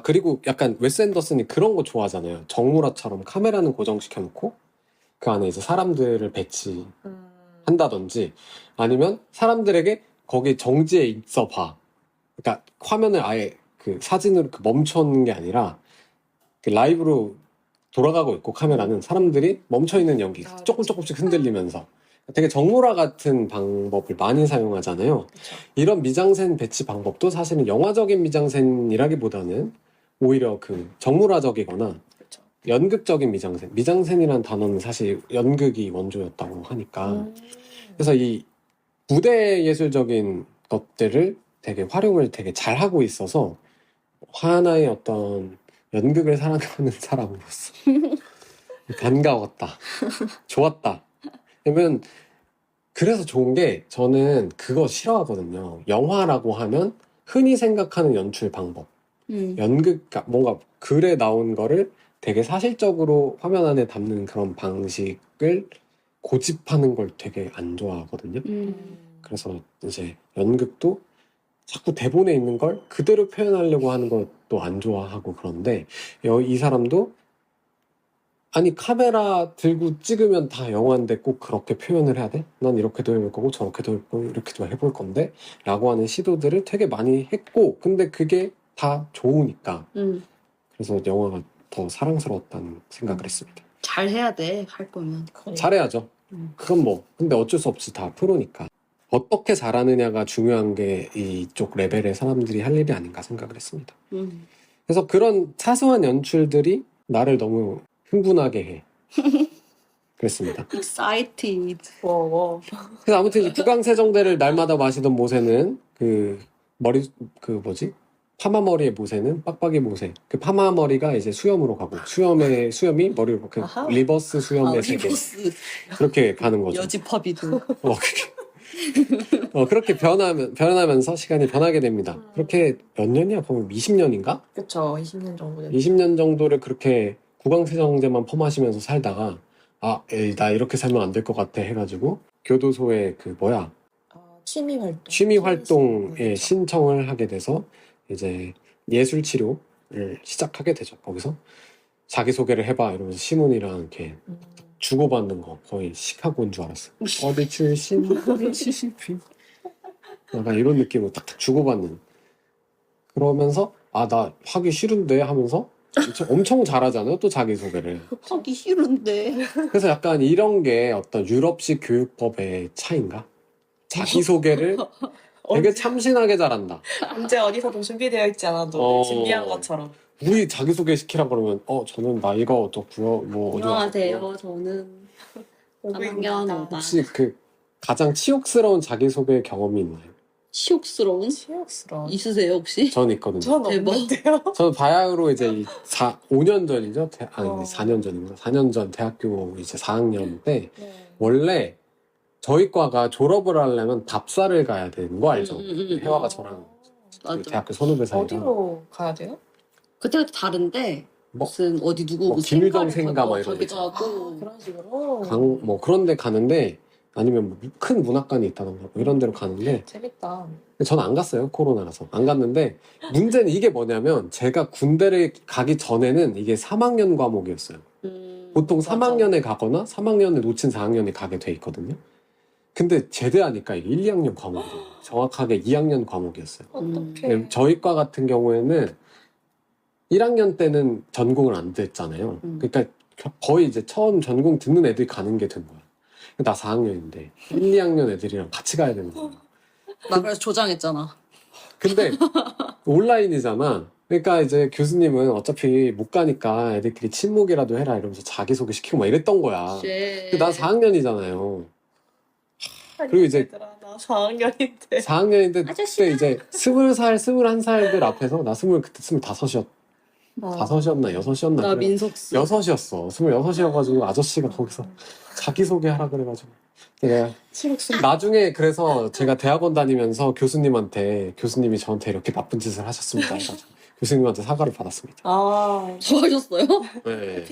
Speaker 2: 그리고 약간 웨스 앤더슨이 그런 거 좋아하잖아요. 정무라처럼 카메라는 고정시켜놓고 그 안에 이제 사람들을 배치한다든지 아니면 사람들에게 거기 정지에 있어 봐. 그러니까 화면을 아예 그 사진으로 멈춰놓는 게 아니라 그 라이브로 돌아가고 있고 카메라는 사람들이 멈춰있는 연기 조금씩 흔들리면서 되게 정무라 같은 방법을 많이 사용하잖아요.
Speaker 3: 그쵸.
Speaker 2: 이런 미장센 배치 방법도 사실은 영화적인 미장센이라기보다는 오히려 그 정무라적이거나
Speaker 3: 그쵸.
Speaker 2: 연극적인 미장센이라는 단어는 사실 연극이 원조였다고 하니까 그래서 이 무대 예술적인 것들을 되게 활용을 되게 잘하고 있어서 하나의 어떤 연극을 사랑하는 사람으로서 반가웠다. 좋았다. 왜냐면 그래서 좋은 게 저는 그거 싫어하거든요. 영화라고 하면 흔히 생각하는 연출 방법. 연극, 뭔가 글에 나온 거를 되게 사실적으로 화면 안에 담는 그런 방식을 고집하는 걸 되게 안 좋아하거든요. 그래서 이제 연극도 자꾸 대본에 있는 걸 그대로 표현하려고 하는 것도 안 좋아하고 그런데 이 사람도 아니 카메라 들고 찍으면 다 영화인데 꼭 그렇게 표현을 해야 돼? 난 이렇게도 해볼 거고 저렇게도 해볼 거고 이렇게도 해볼 건데 라고 하는 시도들을 되게 많이 했고 근데 그게 다 좋으니까 그래서 영화가 더 사랑스러웠다는 생각을 했습니다.
Speaker 1: 잘 해야 돼, 할 거면.
Speaker 2: 잘해야죠. 그건 뭐 근데 어쩔 수 없이 다 프로니까 어떻게 잘하느냐가 중요한 게 이쪽 레벨의 사람들이 할 일이 아닌가 생각을 했습니다. 그래서 그런 사소한 연출들이 나를 너무 흥분하게 해. 그랬습니다.
Speaker 1: Excited.
Speaker 3: 와.
Speaker 2: 그래서 아무튼 이 구강세정대를 날마다 마시던 모세는 그 머리 그 뭐지? 파마머리의 모세는 빡빡이 모세. 그 파마머리가 이제 수염으로 가고 수염이 머리로 이렇게
Speaker 3: 아하.
Speaker 2: 리버스 수염의 세계.
Speaker 1: 리버스.
Speaker 2: 그렇게 가는 거죠.
Speaker 1: 여지파비도.
Speaker 2: 그렇게 변하면서 시간이 변하게 됩니다. 그렇게 몇 년이야? 거의 20년인가?
Speaker 3: 그쵸. 20년 정도 됐
Speaker 2: 20년 정도를 그렇게 구강세정제만 펌하시면서 살다가 나 이렇게 살면 안 될 것 같아 해가지고 교도소에 취미 활동에 신청을 하게 돼서 이제 예술 치료를 시작하게 되죠. 거기서 자기소개를 해봐 이러면서 시몬이랑 이렇게 주고받는 거 거의 시카고인 줄 알았어. 어디 출신? 약간 이런 느낌으로 딱딱 주고받는. 그러면서 나 하기 싫은데 하면서 엄청 잘하잖아요. 또 자기소개를.
Speaker 1: 하기 싫은데.
Speaker 2: 그래서 약간 이런 게 어떤 유럽식 교육법의 차이인가? 자기소개를 되게 참신하게 잘한다.
Speaker 3: 언제 어디서든 준비되어 있지 않아도 준비한 것처럼.
Speaker 2: 우리 자기소개 시키라 그러면 저는 나이가 어떻고요. 뭐 어디
Speaker 1: 안녕하세요. 저는 남경원 오빠.
Speaker 2: 혹시 그 가장 치욕스러운 자기소개 경험이 있나요?
Speaker 1: 치욕스러운? 있으세요 혹시?
Speaker 2: 전 있거든요.
Speaker 3: 전
Speaker 1: 대박.
Speaker 3: 없는데요.
Speaker 2: 저는 바야흐로 이제 5년 전이죠. 4년 전인가? 4년 전 대학교 이제 4학년 때
Speaker 3: 네.
Speaker 2: 원래 저희 과가 졸업을 하려면 답사를 가야 되는 거 알죠? 혜화가 저랑
Speaker 1: 맞아.
Speaker 2: 대학교 선후배 사이라
Speaker 3: 어디로 가야 돼요?
Speaker 1: 그때그때 다른데
Speaker 2: 뭐?
Speaker 1: 무슨 어디 누구
Speaker 2: 뭐 김유정 생가 막 이런
Speaker 1: 거기도
Speaker 2: 거
Speaker 1: 하고
Speaker 3: 그런 식으로.
Speaker 2: 뭐 그런 데 가는데 아니면 뭐 큰 문학관이 있다던가 뭐 이런 데로 가는데
Speaker 3: 재밌다.
Speaker 2: 저는 안 갔어요. 코로나라서. 안 갔는데 문제는 이게 뭐냐면 제가 군대를 가기 전에는 이게 3학년 과목이었어요. 보통
Speaker 3: 맞아.
Speaker 2: 3학년에 가거나 3학년을 놓친 4학년에 가게 돼 있거든요. 근데 제대하니까 이게 1, 2학년 과목이에요. 정확하게 2학년 과목이었어요.
Speaker 3: 어떡해.
Speaker 2: 저희 과 같은 경우에는 1학년 때는 전공을 안 됐잖아요. 그러니까 거의 이제 처음 전공 듣는 애들이 가는 게 된 거야. 나 4학년인데 1, 2학년 애들이랑 같이 가야 되는 거야.
Speaker 1: 나 그래서 조장했잖아.
Speaker 2: 근데 온라인이잖아. 그러니까 이제 교수님은 어차피 못 가니까 애들끼리 친목이라도 해라 이러면서 자기소개 시키고 막 이랬던 거야. 근데 나 4학년이잖아요. 그리고 이제
Speaker 3: 나 4학년인데.
Speaker 2: 4학년인데
Speaker 1: 아저씨야.
Speaker 2: 그때 이제 20살, 21살들 앞에서 나 그때 25이었나 6이었나
Speaker 1: 나 민석수.
Speaker 2: 6이었어. 26이어가지고 아저씨가 거기서 자기소개 하라 그래가지고 내가
Speaker 3: 치욕스러워.
Speaker 2: 나중에 그래서 제가 대학원 다니면서 교수님이 저한테 이렇게 나쁜 짓을 하셨습니다 해가지고 교수님한테 사과를 받았습니다.
Speaker 1: 수고하셨어요?
Speaker 2: 네.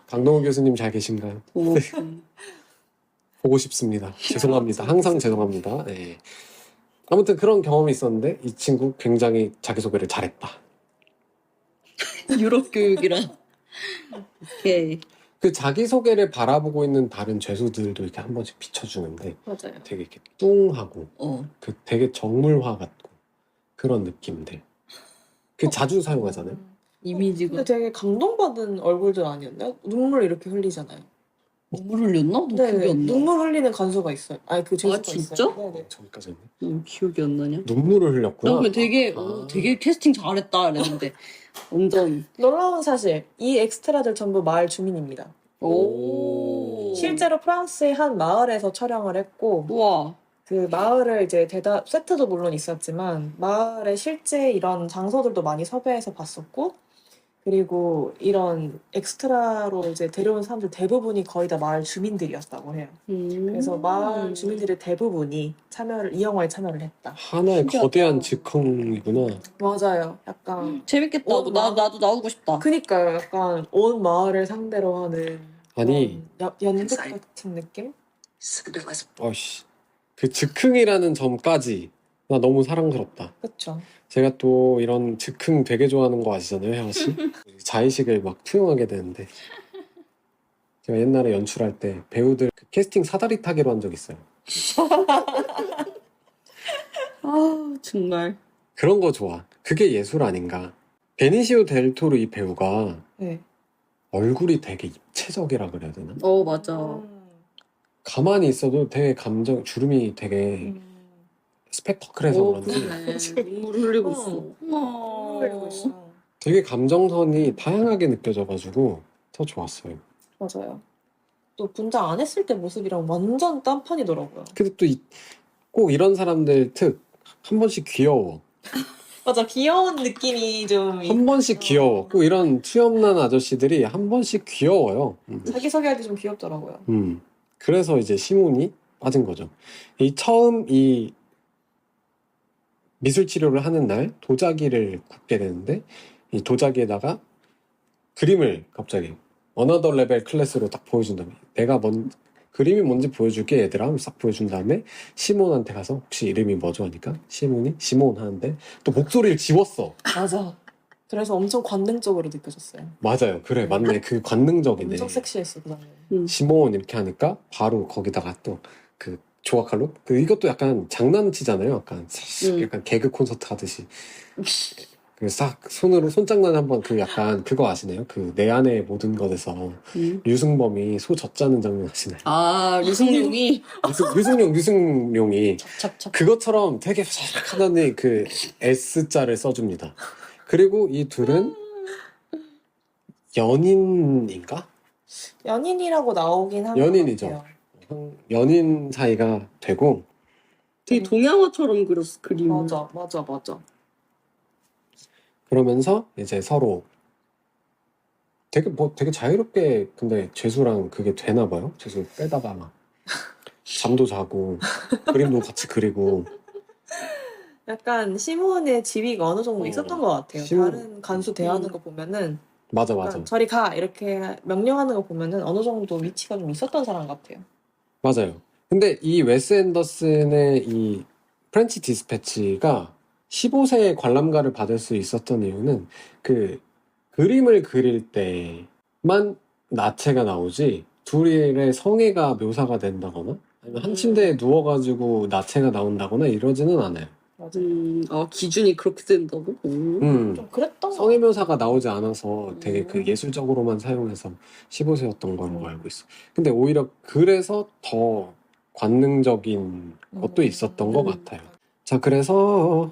Speaker 2: 강동우 교수님 잘 계신가요? 보고 싶습니다. 죄송합니다. 항상 죄송합니다. 네. 아무튼 그런 경험이 있었는데 이 친구 굉장히 자기소개를 잘했다.
Speaker 1: 유럽 교육이라. 오케이.
Speaker 2: 그 자기소개를 바라보고 있는 다른 죄수들도 이렇게 한 번씩 비춰주는데
Speaker 3: 맞아요.
Speaker 2: 되게 이렇게 뚱하고 그 되게 정물화 같고 그런 느낌들. 그 자주 사용하잖아요.
Speaker 1: 이미지가.
Speaker 3: 근데 되게 감동받은 얼굴들 아니었나요? 눈물 이렇게 흘리잖아요.
Speaker 1: 눈물 흘렸나? 너 기억이 안 나.
Speaker 3: 눈물 흘리는 간수가 있어요. 아니 그 제수가
Speaker 1: 진짜?
Speaker 3: 있어요. 네네.
Speaker 2: 저기까지 했네.
Speaker 1: 기억이 안 나냐?
Speaker 2: 눈물을 흘렸구나.
Speaker 1: 나 근데 되게 캐스팅 잘했다 이랬는데 완전.
Speaker 3: 놀라운 사실, 이 엑스트라들 전부 마을 주민입니다.
Speaker 2: 오.
Speaker 3: 실제로 프랑스의 한 마을에서 촬영을 했고
Speaker 1: 우와.
Speaker 3: 그 마을을 이제 대다 세트도 물론 있었지만 마을의 실제 이런 장소들도 많이 섭외해서 봤었고 그리고 이런 엑스트라로 이제 데려온 사람들 대부분이 거의 다 마을 주민들이었다고 해요. 그래서 마을 주민들의 대부분이 이 영화에 참여를 했다.
Speaker 2: 하나의
Speaker 1: 신기하다.
Speaker 2: 거대한 즉흥이구나.
Speaker 3: 맞아요. 약간
Speaker 1: 재밌겠다.
Speaker 3: 마을.
Speaker 1: 나도 나오고 싶다.
Speaker 3: 그니까요. 약간 온 마을을 상대로 하는
Speaker 2: 아니.
Speaker 3: 그런 연극 같은 느낌?
Speaker 2: 어씨. 그 즉흥이라는 점까지 나 너무 사랑스럽다.
Speaker 3: 그쵸.
Speaker 2: 제가 또 이런 즉흥 되게 좋아하는 거 아시잖아요, 혜원 씨? 자의식을 막 투영하게 되는데 제가 옛날에 연출할 때 배우들 그 캐스팅 사다리 타기로 한 적 있어요.
Speaker 1: 아 정말.
Speaker 2: 그런 거 좋아. 그게 예술 아닌가. 베니시오 델 토로 이 배우가
Speaker 3: 네.
Speaker 2: 얼굴이 되게 입체적이라 그래야 되나?
Speaker 1: 맞아.
Speaker 2: 가만히 있어도 되게 주름이 되게 스펙터클해서 그런지
Speaker 1: 그러네. 눈물 흘리고 있어.
Speaker 3: 흘리고 있어.
Speaker 2: 되게 감정선이 다양하게 느껴져가지고 더 좋았어요.
Speaker 3: 맞아요. 또 분장 안 했을 때 모습이랑 완전 딴판이더라고요.
Speaker 2: 근데 또 꼭 이런 사람들 한 번씩 귀여워.
Speaker 3: 맞아, 귀여운 느낌이 좀.
Speaker 2: 한 번씩 귀여워. 꼭 이런 투염난 아저씨들이 한 번씩 귀여워요.
Speaker 3: 자기 소개할 때 좀 귀엽더라고요.
Speaker 2: 그래서 이제 시몬이 빠진 거죠. 처음 이 미술 치료를 하는 날 도자기를 굽게 되는데 이 도자기에다가 그림을 갑자기 어너더 레벨 클래스로 딱 보여준 다음에 그림이 뭔지 보여줄게 얘들아 하면서 싹 보여준 다음에 시몬한테 가서 혹시 이름이 뭐죠 하니까 시몬이 시몬 하는데 또 목소리를 지웠어.
Speaker 3: 맞아. 그래서 엄청 관능적으로 느껴졌어요.
Speaker 2: 맞아요. 그래 맞네. 그 관능적이네.
Speaker 3: 엄청 섹시했어 그 장면.
Speaker 2: 시몬 이렇게 하니까 바로 거기다가 또 그 조각칼로 이것도 약간 장난치잖아요. 약간 개그 콘서트 하듯이 그 싹 손장난 한번 약간 그거 아시나요? 그 내 안의 모든 것에서 류승범이 소 젖자는 장면 아시나요?
Speaker 1: 아 유승용이
Speaker 2: 유승용이
Speaker 1: 찹찹찹.
Speaker 2: 그것처럼 되게 싹 하더니 그 S자를 써줍니다. 그리고 이 둘은 연인인가?
Speaker 3: 연인이라고 나오긴 한
Speaker 2: 연인이죠.
Speaker 3: 것 같아요.
Speaker 2: 연인 사이가 되고
Speaker 1: 되게 동양화처럼 그렸어 그림.
Speaker 3: 맞아.
Speaker 2: 그러면서 이제 서로 되게 자유롭게 근데 재수랑 그게 되나 봐요. 재수 빼다가 막 잠도 자고 그림도 같이 그리고
Speaker 3: 약간 시몬의 지위가 어느 정도 있었던 것 같아요. 다른 간수 대하는 거 보면은
Speaker 2: 맞아.
Speaker 3: 저리 가 이렇게 명령하는 거 보면은 어느 정도 위치가 좀 있었던 사람 같아요.
Speaker 2: 맞아요. 근데 이 웨스 앤더슨의 이 프렌치 디스패치가 15세의 관람가를 받을 수 있었던 이유는 그 그림을 그릴 때만 나체가 나오지 둘의 성애가 묘사가 된다거나 아니면 한 침대에 누워가지고 나체가 나온다거나 이러지는 않아요.
Speaker 3: 맞아요.
Speaker 1: 기준이 그렇게 된다고?
Speaker 3: 좀 그랬던 것
Speaker 2: 성애 묘사가 나오지 않아서 되게 그
Speaker 1: 음.
Speaker 2: 예술적으로만 사용해서 15세였던 걸로 알고 있어. 근데 오히려 그래서 더 관능적인 것도 있었던 것 같아요. 자, 그래서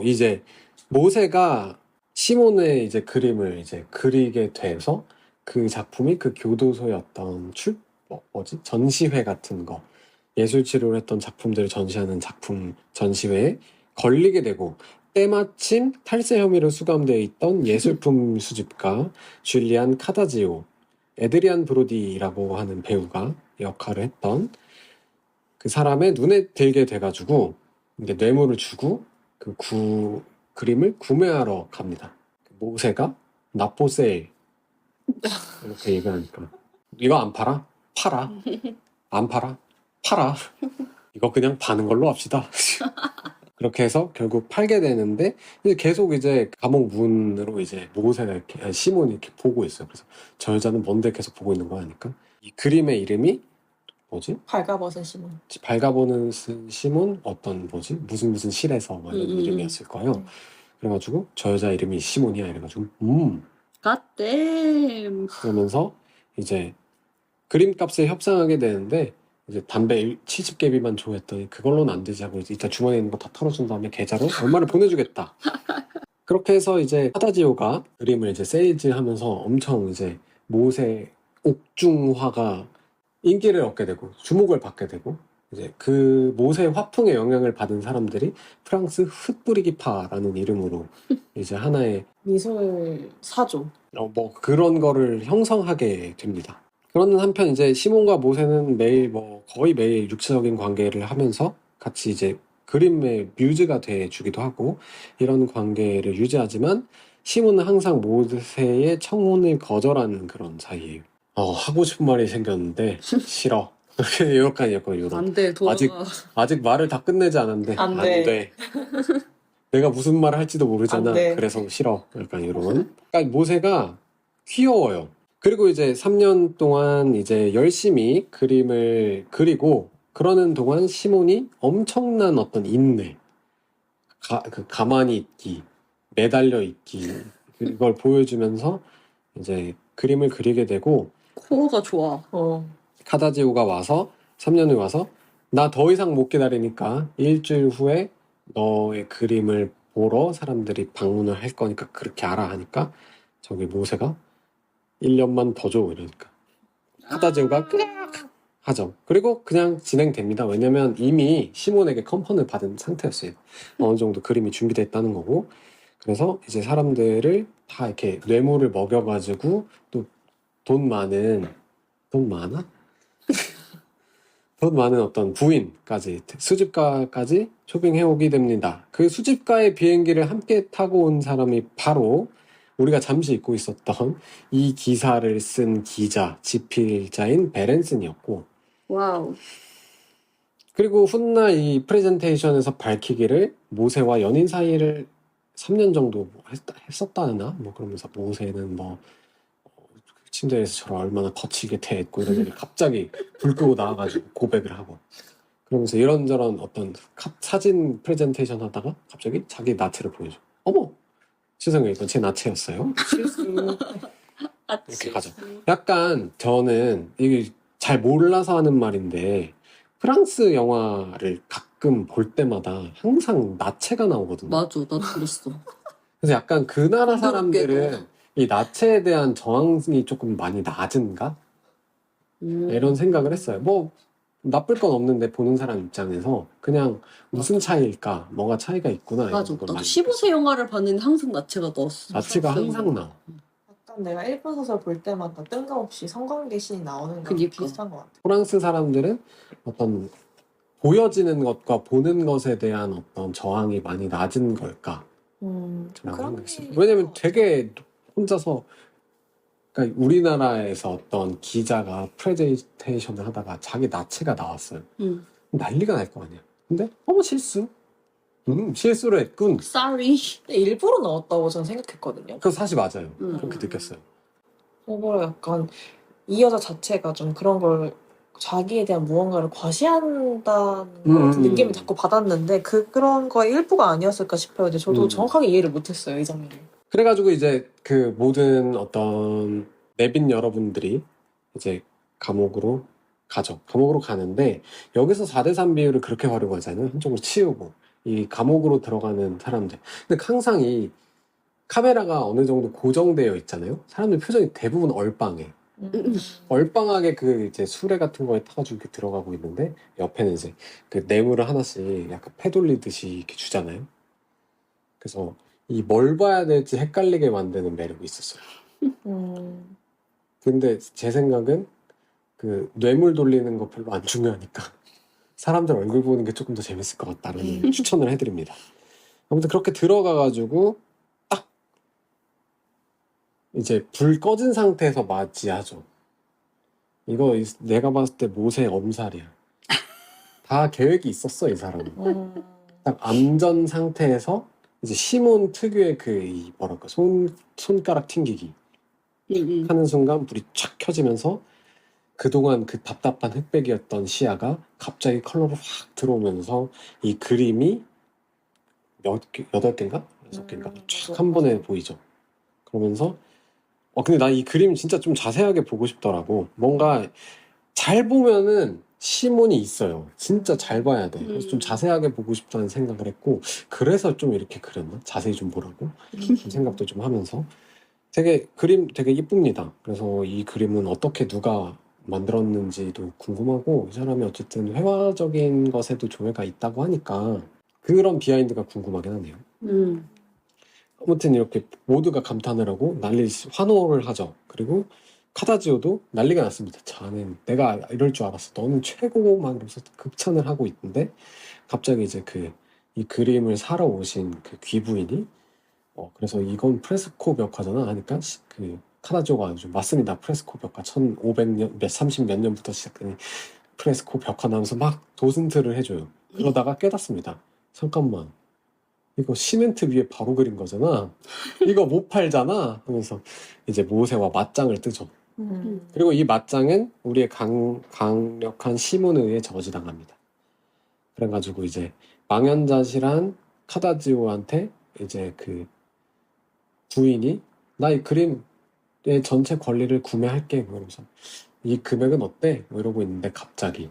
Speaker 2: 이제 모세가 시몬의 이제 그림을 이제 그리게 돼서 그 작품이 그 교도소였던 전시회 같은 거 예술 치료를 했던 작품들을 전시하는 작품 전시회에 걸리게 되고 때마침 탈세 혐의로 수감되어 있던 예술품 수집가 줄리안 카다지오, 에드리안 브로디라고 하는 배우가 역할을 했던 그 사람의 눈에 들게 돼가지고 이제 뇌물을 주고 그 그림을 구매하러 갑니다. 모세가 나포세일 이렇게 얘기하니까 이거 안 팔아? 팔아. 안 팔아? 팔아. 이거 그냥 파는 걸로 합시다. 그렇게 해서 결국 팔게 되는데 이제 계속 이제 감옥 문으로 이제 모세가 시몬이 이렇게 보고 있어요. 그래서 저 여자는 뭔데 계속 보고 있는 거야 하니까 이 그림의 이름이 뭐지?
Speaker 3: 발가벗은 시몬.
Speaker 2: 발가보는 시몬 무슨 실에서 뭐 이런 이름이었을 거예요. 그래가지고 저 여자 이름이 시몬이야 이래가지고
Speaker 1: 갓댐.
Speaker 2: 그러면서 이제 그림값을 협상하게 되는데 이제 담배 70개비만 줘 했더니 그걸로는 안 되지 하고 이제 이따 주머니에 있는 거 다 털어준 다음에 계좌로 얼마를 보내주겠다. 그렇게 해서 이제 하다지오가 그림을 이제 세일즈하면서 엄청 이제 모세 옥중화가 인기를 얻게 되고 주목을 받게 되고 이제 그 모세 화풍의 영향을 받은 사람들이 프랑스 흩뿌리기파라는 이름으로 이제 하나의
Speaker 3: 미술 사조.
Speaker 2: 뭐 그런 거를 형성하게 됩니다. 그러는 한편 이제 시몬과 모세는 매일 뭐 거의 매일 육체적인 관계를 하면서 같이 이제 그림의 뮤즈가 돼 주기도 하고 이런 관계를 유지하지만 시몬은 항상 모세의 청혼을 거절하는 그런 사이예요. 하고 싶은 말이 생겼는데 싫어. 이렇게 약간 이런.
Speaker 1: 안 돼, 돌아가.
Speaker 2: 아직 말을 다 끝내지 않았는데
Speaker 3: 안
Speaker 2: 안
Speaker 3: 돼.
Speaker 2: 돼. 내가 무슨 말을 할지도 모르잖아.
Speaker 3: 안 돼.
Speaker 2: 그래서 싫어. 약간 이런. 그러니까 모세가 귀여워요. 그리고 이제 3년 동안 이제 열심히 그림을 그리고 그러는 동안 시몬이 엄청난 어떤 인내, 가만히 있기, 매달려 있기 이걸 보여주면서 이제 그림을 그리게 되고
Speaker 1: 코어가 좋아.
Speaker 2: 카다지오가 와서 3년 후에 와서 나 더 이상 못 기다리니까 일주일 후에 너의 그림을 보러 사람들이 방문을 할 거니까 그렇게 알아 하니까 저기 모세가 1년만 더 줘 이러니까 카다지오가 끄악 하죠. 그리고 그냥 진행됩니다. 왜냐면 이미 시몬에게 컨펀을 받은 상태였어요. 어느 정도 그림이 준비됐다는 거고 그래서 이제 사람들을 다 이렇게 뇌물을 먹여가지고 또 돈 많아? 돈 많은 어떤 부인까지 수집가까지 쇼핑해오게 됩니다. 그 수집가의 비행기를 함께 타고 온 사람이 바로 우리가 잠시 잊고 있었던 이 기사를 쓴 기자, 집필자인 베렌슨이었고
Speaker 1: 와우.
Speaker 2: 그리고 훗날 이 프레젠테이션에서 밝히기를 모세와 연인 사이를 3년 정도 했었다나 뭐 그러면서 모세는 뭐 침대에서 저를 얼마나 거칠게 대했고 이러더니 갑자기 불 끄고 나와가지고 고백을 하고 그러면서 이런저런 어떤 사진 프레젠테이션 하다가 갑자기 자기 나체를 보여줘. 어머! 죄송해요. 이건 제 나체였어요.
Speaker 3: 실수.
Speaker 2: 이렇게 가죠. 약간 저는 이게 잘 몰라서 하는 말인데 프랑스 영화를 가끔 볼 때마다 항상 나체가 나오거든요.
Speaker 1: 맞아, 나도 그랬어.
Speaker 2: 그래서 약간 그 나라 사람들은
Speaker 1: 부드럽게도.
Speaker 2: 이 나체에 대한 저항이 조금 많이 낮은가? 이런 생각을 했어요. 뭐 나쁠 건 없는데 보는 사람 입장에서 그냥 무슨 차이일까? 뭐가 차이가 있구나. 이런
Speaker 1: 맞아.
Speaker 2: 걸
Speaker 1: 나도
Speaker 2: 많이
Speaker 1: 15세 영화를 봤는데 항상 나체가 넣었어.
Speaker 2: 나체가 항상 나와.
Speaker 3: 약간 내가 일본 소설 볼 때마다 뜬금없이 성관계 씬이 나오는 거랑
Speaker 1: 그니까.
Speaker 3: 비슷한 것 같아.
Speaker 2: 프랑스 사람들은 어떤 보여지는 것과 보는 것에 대한 어떤 저항이 많이 낮은 걸까? 라고 생각했어요. 왜냐면 되게 혼자서 그러니까 우리나라에서 어떤 기자가 프레젠테이션을 하다가 자기 나체가 나왔어요. 난리가 날 거 아니야. 근데 어머 실수. 실수를 했군.
Speaker 1: Sorry.
Speaker 3: 일부러 넣었다고 저는 생각했거든요.
Speaker 2: 그거 사실 맞아요. 그렇게 느꼈어요.
Speaker 3: 그거를 약간 이 여자 자체가 좀 그런 걸 자기에 대한 무언가를 과시한다는 같은 느낌을 자꾸 받았는데 그런 거의 일부가 아니었을까 싶어요. 근데 저도 정확하게 이해를 못했어요, 이 장면을.
Speaker 2: 그래가지고 이제 그 모든 어떤 내빈 여러분들이 이제 감옥으로 가죠. 감옥으로 가는데 여기서 4대3 비율을 그렇게 활용하잖아요. 한쪽으로 치우고 이 감옥으로 들어가는 사람들. 근데 항상 이 카메라가 어느 정도 고정되어 있잖아요. 사람들 표정이 대부분 얼빵해. 얼빵하게 그 이제 수레 같은 거에 타가지고 이렇게 들어가고 있는데 옆에는 이제 그 뇌물을 하나씩 약간 패돌리듯이 이렇게 주잖아요. 그래서 이 뭘 봐야 될지 헷갈리게 만드는 매력이 있었어요. 근데 제 생각은 그 뇌물 돌리는 거 별로 안 중요하니까 사람들 얼굴 보는 게 조금 더 재밌을 것 같다는 추천을 해드립니다. 아무튼 그렇게 들어가가지고 딱 이제 불 꺼진 상태에서 맞이하죠. 이거 내가 봤을 때 모세 엄살이야. 다 계획이 있었어 이 사람은. 딱 암전 상태에서 이제 시몬 특유의 그 뭐랄까 손가락 튕기기 하는 순간 불이 촥 켜지면서 그동안 그 답답한 흑백이었던 시야가 갑자기 컬러로 확 들어오면서 이 그림이 8개인가? 6개인가? 쫙 한 번에 보이죠. 그러면서 근데 나 이 그림 진짜 좀 자세하게 보고 싶더라고. 뭔가 잘 보면은 시몬이 있어요. 진짜 잘 봐야 돼. 그래서 좀 자세하게 보고 싶다는 생각을 했고 그래서 좀 이렇게 그렸나? 자세히 좀 보라고 그런 생각도 좀 하면서 그림 되게 이쁩니다. 그래서 이 그림은 어떻게 누가 만들었는지도 궁금하고 이 사람이 어쨌든 회화적인 것에도 조예가 있다고 하니까 그런 비하인드가 궁금하긴 하네요. 아무튼 이렇게 모두가 감탄을 하고 환호를 하죠. 그리고 카다지오도 난리가 났습니다. 자넨 내가 이럴 줄 알았어. 너는 최고 막 이러면서 극찬을 하고 있는데 갑자기 이제 이 그림을 사러 오신 그 귀부인이 그래서 이건 프레스코 벽화잖아 하니까 카다지오가 아주 맞습니다. 프레스코 벽화 1500년 30 몇 년부터 시작된 프레스코 벽화 나면서 막 도슨트를 해줘요. 그러다가 깨닫습니다. 잠깐만. 이거 시멘트 위에 바로 그린 거잖아. 이거 못 팔잖아. 하면서 이제 모세와 맞짱을 뜨죠. 그리고 이 맞짱은 우리의 강력한 시몬에 의해 저지당합니다. 그래가지고 이제 망연자실한 카다지오한테 이제 그 부인이 나 이 그림의 전체 권리를 구매할게. 그러면서 이 금액은 어때? 뭐 이러고 있는데 갑자기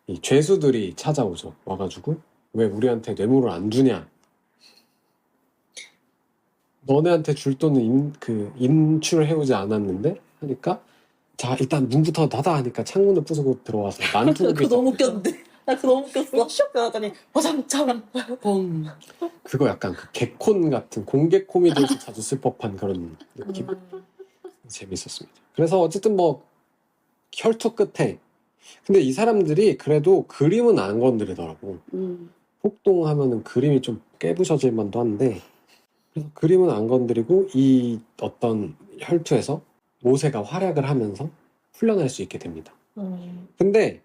Speaker 2: 이 죄수들이 찾아오죠. 와가지고 왜 우리한테 뇌물을 안 주냐? 너네한테 줄 돈은 인출해오지 않았는데 하니까 자 일단 문부터 닫아 하니까 창문을 부수고 들어와서 난투극을
Speaker 1: 그거 너무 웃겼는데. 나 그거 너무 웃겼어.
Speaker 3: 슉 나더니 화장참
Speaker 1: 뻥.
Speaker 2: 그거 약간 그 개콘 같은 공개 코미디에서 자주 쓸 법한 그런 느낌 재밌었습니다. 그래서 어쨌든 뭐 혈투 끝에 근데 이 사람들이 그래도 그림은 안 건드리더라고. 폭동하면은 그림이 좀 깨부셔질 만도 한데 그래서 그림은 안 건드리고 이 어떤 혈투에서 모세가 활약을 하면서 풀려날 수 있게 됩니다. 근데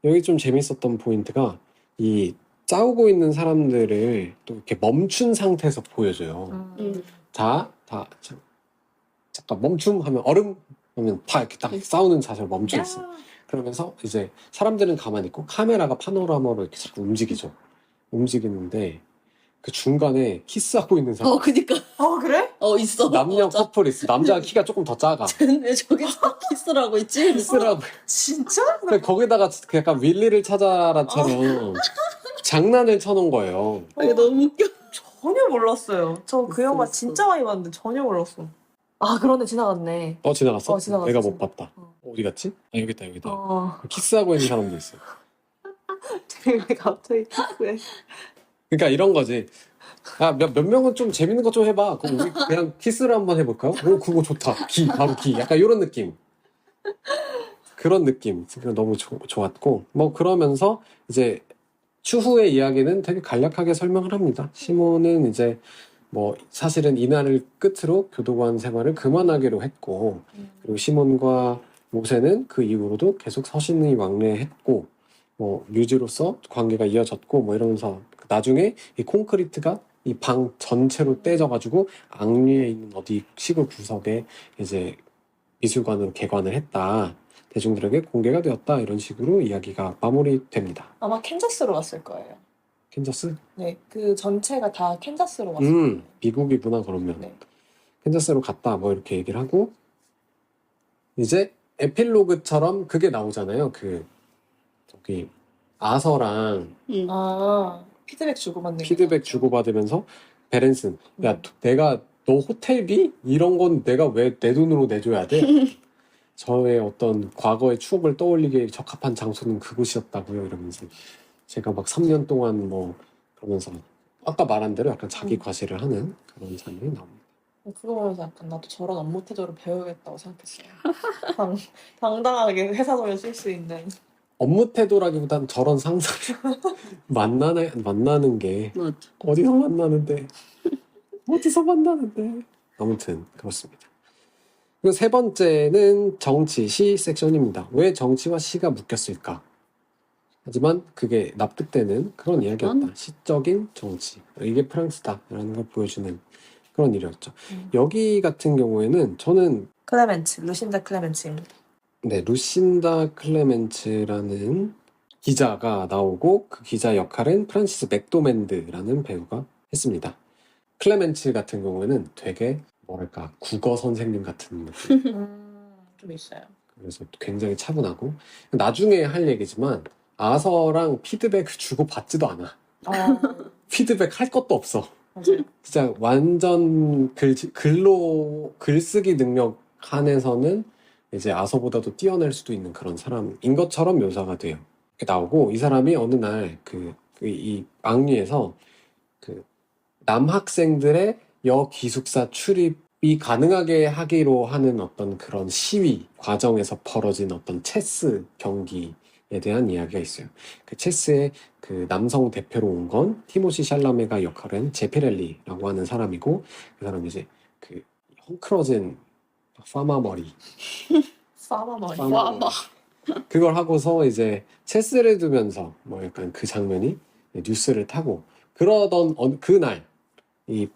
Speaker 2: 여기 좀 재밌었던 포인트가 이 싸우고 있는 사람들을 또 이렇게 멈춘 상태에서 보여줘요. 잠깐 멈춤 하면 얼음 하면 다 이렇게 딱 싸우는 자세로 멈춰 있어. 그러면서 이제 사람들은 가만히 있고 카메라가 파노라마로 이렇게 자꾸 움직이죠. 움직이는데 그 중간에 키스하고 있는 사람.
Speaker 1: 그니까.
Speaker 3: 그래?
Speaker 1: 있어.
Speaker 2: 남녀 커플 있어. 남자가 키가 조금 더 작아.
Speaker 1: 왜 저기서 키스를 하고 있지?
Speaker 2: 키스라고.
Speaker 3: 진짜?
Speaker 2: 근데 거기다가 약간 윌리를 찾아라처럼 장난을 쳐놓은 거예요.
Speaker 1: 이게 너무 웃겨.
Speaker 3: 전혀 몰랐어요. 저 그 영화
Speaker 1: 있어.
Speaker 3: 진짜 많이 봤는데 전혀 몰랐어. 그런데 지나갔네.
Speaker 2: 지나갔어?
Speaker 3: 지나갔어,
Speaker 2: 내가
Speaker 3: 지나갔어.
Speaker 2: 못 봤다. 어디 갔지? 여기 있다, 여기 있다.
Speaker 3: 어.
Speaker 2: 키스하고 있는 사람도 있어.
Speaker 3: 왜 갑자기 키스해?
Speaker 2: 그러니까 이런 거지. 몇 명은 좀 재밌는 거 좀 해봐. 그럼 우리 그냥 키스를 한번 해볼까요? 그거 좋다. 바로 기. 약간 이런 느낌. 그런 느낌. 너무 좋았고. 뭐 그러면서 이제 추후의 이야기는 되게 간략하게 설명을 합니다. 시몬은 이제 뭐 사실은 이날을 끝으로 교도관 생활을 그만하기로 했고 그리고 시몬과 모세는 그 이후로도 계속 서신이 왕래했고 뭐 뮤즈로서 관계가 이어졌고 뭐 이러면서 나중에 이 콘크리트가 이 방 전체로 떼져가지고 앙리에 있는 어디 시골 구석에 이제 미술관으로 개관을 했다. 대중들에게 공개가 되었다. 이런 식으로 이야기가 마무리됩니다.
Speaker 3: 아마 캔자스로 왔을 거예요.
Speaker 2: 캔자스?
Speaker 3: 네, 그 전체가 다 캔자스로 왔을 거예요.
Speaker 2: 미국이구나 그러면.
Speaker 3: 네.
Speaker 2: 캔자스로 갔다 뭐 이렇게 얘기를 하고 이제 에필로그처럼 그게 나오잖아요. 저기 아서랑
Speaker 3: 피드백
Speaker 2: 주고받으면서 베렌슨 야 내가 너 호텔비? 이런 건 내가 왜 내 돈으로 내줘야 돼? 저의 어떤 과거의 추억을 떠올리기에 적합한 장소는 그곳이었다고요 이러면서 제가 막 3년 동안 뭐 그러면서 아까 말한 대로 약간 자기 과시를 하는 그런 장면이 나옵니다.
Speaker 3: 그거 보면서 약간 나도 저런 업무 태도를 배워야겠다고 생각했어요. 당당하게 회사 돈을 쓸 수 있는.
Speaker 2: 업무 태도라기보단 저런 상사를 만나는 게
Speaker 1: 맞아.
Speaker 2: 어디서 만나는데 아무튼 그렇습니다. 그리고 세 번째는 정치, 시 섹션입니다. 왜 정치와 시가 묶였을까? 하지만 그게 납득되는 그런 이야기였다. 시적인 정치. 이게 프랑스다라는 걸 보여주는 그런 일이었죠. 여기 같은 경우에는 저는
Speaker 3: 루신다 클레멘츠입니다.
Speaker 2: 네, 루신다 클레멘츠라는 기자가 나오고 그 기자 역할은 프란시스 맥도맨드라는 배우가 했습니다. 클레멘츠 같은 경우에는 되게 뭐랄까 국어 선생님 같은 느낌.
Speaker 3: 좀 있어요.
Speaker 2: 그래서 굉장히 차분하고 나중에 할 얘기지만 아서랑 피드백 주고 받지도 않아. 피드백 할 것도 없어.
Speaker 3: 맞아요.
Speaker 2: 진짜 완전 글쓰기 능력 한에서는 이제 아서보다도 뛰어날 수도 있는 그런 사람인 것처럼 묘사가 돼요. 이렇게 나오고 이 사람이 어느 날 이 앙리에서 그 남학생들의 여기숙사 출입이 가능하게 하기로 하는 어떤 그런 시위 과정에서 벌어진 어떤 체스 경기에 대한 이야기가 있어요. 그 체스의 그 남성 대표로 온 건 티모시 샬라메가 역할은 제피렐리라고 하는 사람이고 그 사람이 이제 그 헝클어진 파마 머리
Speaker 3: 싸마머리.
Speaker 1: 파마.
Speaker 2: 그걸 하고서 이제 체스를 두면서 뭐 약간 그 장면이 뉴스를 타고 그러던 그날 이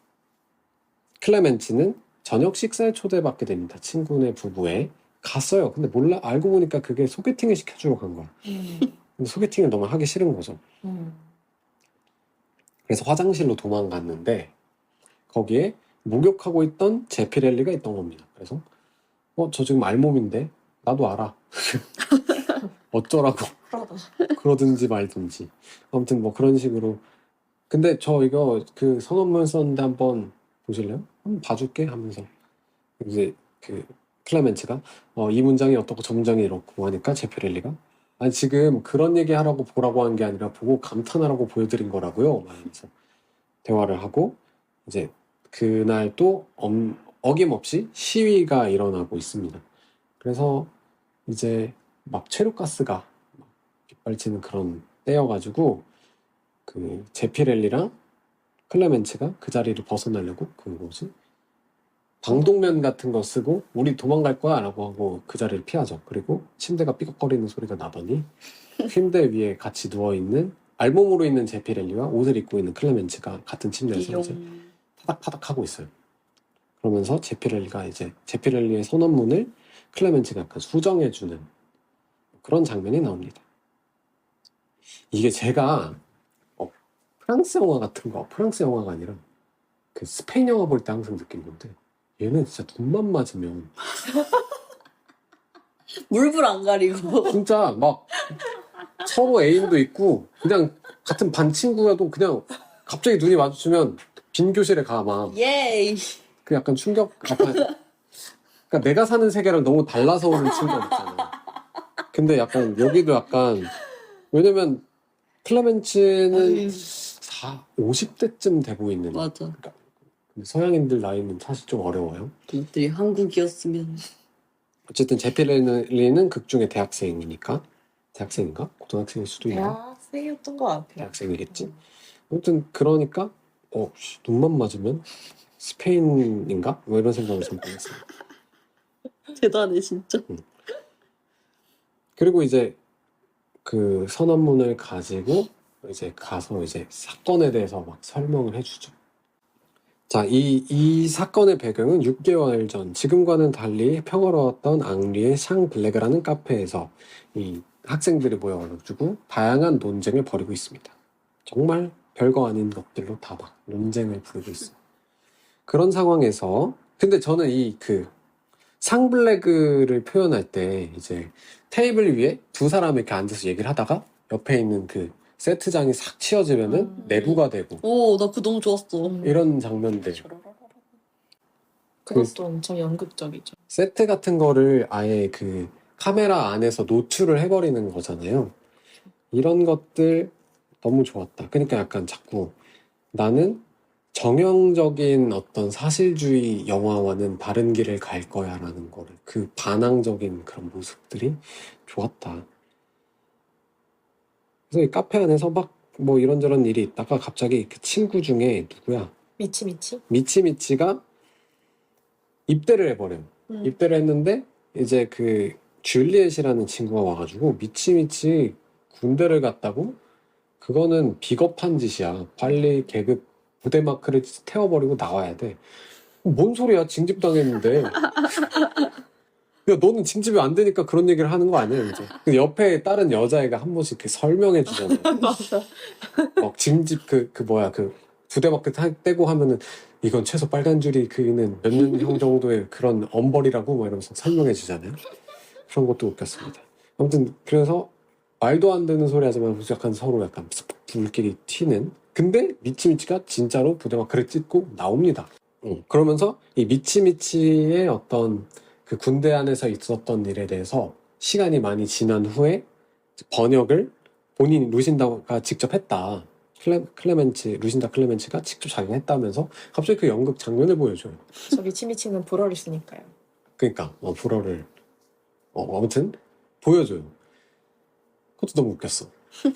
Speaker 2: 클레멘치는 저녁 식사에 초대받게 됩니다. 친구네 부부에 갔어요. 근데 몰라 알고 보니까 그게 소개팅을 시켜주러 간 거야. 근데 소개팅을 너무 하기 싫은 거죠. 그래서 화장실로 도망갔는데 거기에 목욕하고 있던 제피렐리가 있던 겁니다. 그래서 저 지금 알몸인데 나도 알아. 어쩌라고
Speaker 3: 프라다.
Speaker 2: 그러든지 말든지 아무튼 뭐 그런 식으로 근데 저 이거 그 선언문 썼는데 한번 보실래요? 한번 봐줄게 하면서 이제 그 클레멘츠가 이 문장이 어떻고 저 문장이 이렇고 하니까 제피렐리가 아니 지금 그런 얘기 하라고 보라고 한 게 아니라 보고 감탄하라고 보여드린 거라고요 말하면서 대화를 하고 이제 그날 또 어김없이 시위가 일어나고 있습니다. 그래서 이제 막 최루가스가 막 빗발치는 그런 때여가지고 그 제피렐리랑 클레멘츠가 그 자리를 벗어나려고 그 뭐지 방독면 같은 거 쓰고 우리 도망갈 거야 라고 하고 그 자리를 피하죠. 그리고 침대가 삐걱거리는 소리가 나더니 침대 위에 같이 누워있는 알몸으로 있는 제피렐리와 옷을 입고 있는 클레멘츠가 같은 침대에서 이제 파닥파닥 하고 있어요. 그러면서 제피렐리가 이제 제피렐리의 선언문을 클레멘츠가 약간 수정해주는 그런 장면이 나옵니다. 이게 제가 프랑스 영화 같은 거, 프랑스 영화가 아니라 그 스페인 영화 볼 때 항상 느낀 건데 얘는 진짜 눈만 맞으면
Speaker 1: 물불 안 가리고.
Speaker 2: 진짜 막 서로 애인도 있고 그냥 같은 반 친구여도 그냥 갑자기 눈이 마주치면 빈 교실에 가 막
Speaker 1: 예이.
Speaker 2: 그 약간 충격 약간 그러니까 내가 사는 세계랑 너무 달라서 오는 충격 있잖아. 근데 약간 여기도 약간 왜냐면 클레멘츠는 50대쯤 돼 보이는
Speaker 1: 맞아.
Speaker 2: 그러니까 서양인들 나이는 사실 좀 어려워요.
Speaker 1: 이들이 한국이었으면.
Speaker 2: 어쨌든 제피렐리는 극중의 대학생이니까 대학생인가? 고등학생일 수도 있나?
Speaker 3: 대학생이었던 것 같아요.
Speaker 2: 대학생이겠지. 아무튼 그러니까 눈만 맞으면 스페인인가? 뭐 이런 생각을 잠깐 했어요.
Speaker 1: 대단해 진짜.
Speaker 2: 그리고 이제 그 선언문을 가지고 이제 가서 이제 사건에 대해서 막 설명을 해주죠. 자, 이 사건의 배경은 6개월 전 지금과는 달리 평화로웠던 앙리의 샹 블레그라는 카페에서 이 학생들이 모여가지고 다양한 논쟁을 벌이고 있습니다. 정말 별거 아닌 것들로 다 막 논쟁을 부르고 있어요. 그런 상황에서 근데 저는 이 그 샹블레그를 표현할 때 이제 테이블 위에 두 사람이 이렇게 앉아서 얘기를 하다가 옆에 있는 그 세트장이 싹 치워지면은 내부가 되고
Speaker 1: 오, 나 그 너무 좋았어.
Speaker 2: 이런 장면들
Speaker 3: 그것도 엄청 연극적이죠.
Speaker 2: 세트 같은 거를 아예 그 카메라 안에서 노출을 해버리는 거잖아요. 이런 것들 너무 좋았다. 그러니까 약간 자꾸 나는 정형적인 어떤 사실주의 영화와는 다른 길을 갈 거야 라는 거를 그 반항적인 그런 모습들이 좋았다. 그래서 이 카페 안에서 막 뭐 이런저런 일이 있다가 갑자기 그 친구 중에 누구야?
Speaker 3: 미치미치?
Speaker 2: 미치미치가 입대를 해버려요. 입대를 했는데 이제 그 줄리엣이라는 친구가 와가지고 미치미치 군대를 갔다고? 그거는 비겁한 짓이야. 빨리 계급 부대 마크를 태워버리고 나와야 돼. 뭔 소리야? 징집당했는데. 야, 너는 징집이 안 되니까 그런 얘기를 하는 거 아니야, 이제. 근데 옆에 다른 여자애가 한 번씩 이렇게 설명해 주잖아.
Speaker 3: 맞아.
Speaker 2: 막 징집 그 부대 마크 떼고 하면은 이건 최소 빨간 줄이 그는 몇 년형 정도의 그런 엄벌이라고 막 이러면서 설명해 주잖아요. 그런 것도 웃겼습니다. 아무튼 그래서 말도 안 되는 소리 하지만 약간 서로 약간 불길이 튀는 근데 미치미치가 진짜로 부대 마크를 찍고 나옵니다. 그러면서 이 미치미치의 어떤 그 군대 안에서 있었던 일에 대해서 시간이 많이 지난 후에 번역을 본인 루신다가 직접 했다. 루신다 클레멘츠가 직접 자기가 했다면서 갑자기 그 연극 장면을 보여줘요.
Speaker 3: 저 미치미치는 불어를 쓰니까요.
Speaker 2: 그러니까 불어를 아무튼 보여줘요. 그것도 너무 웃겼어.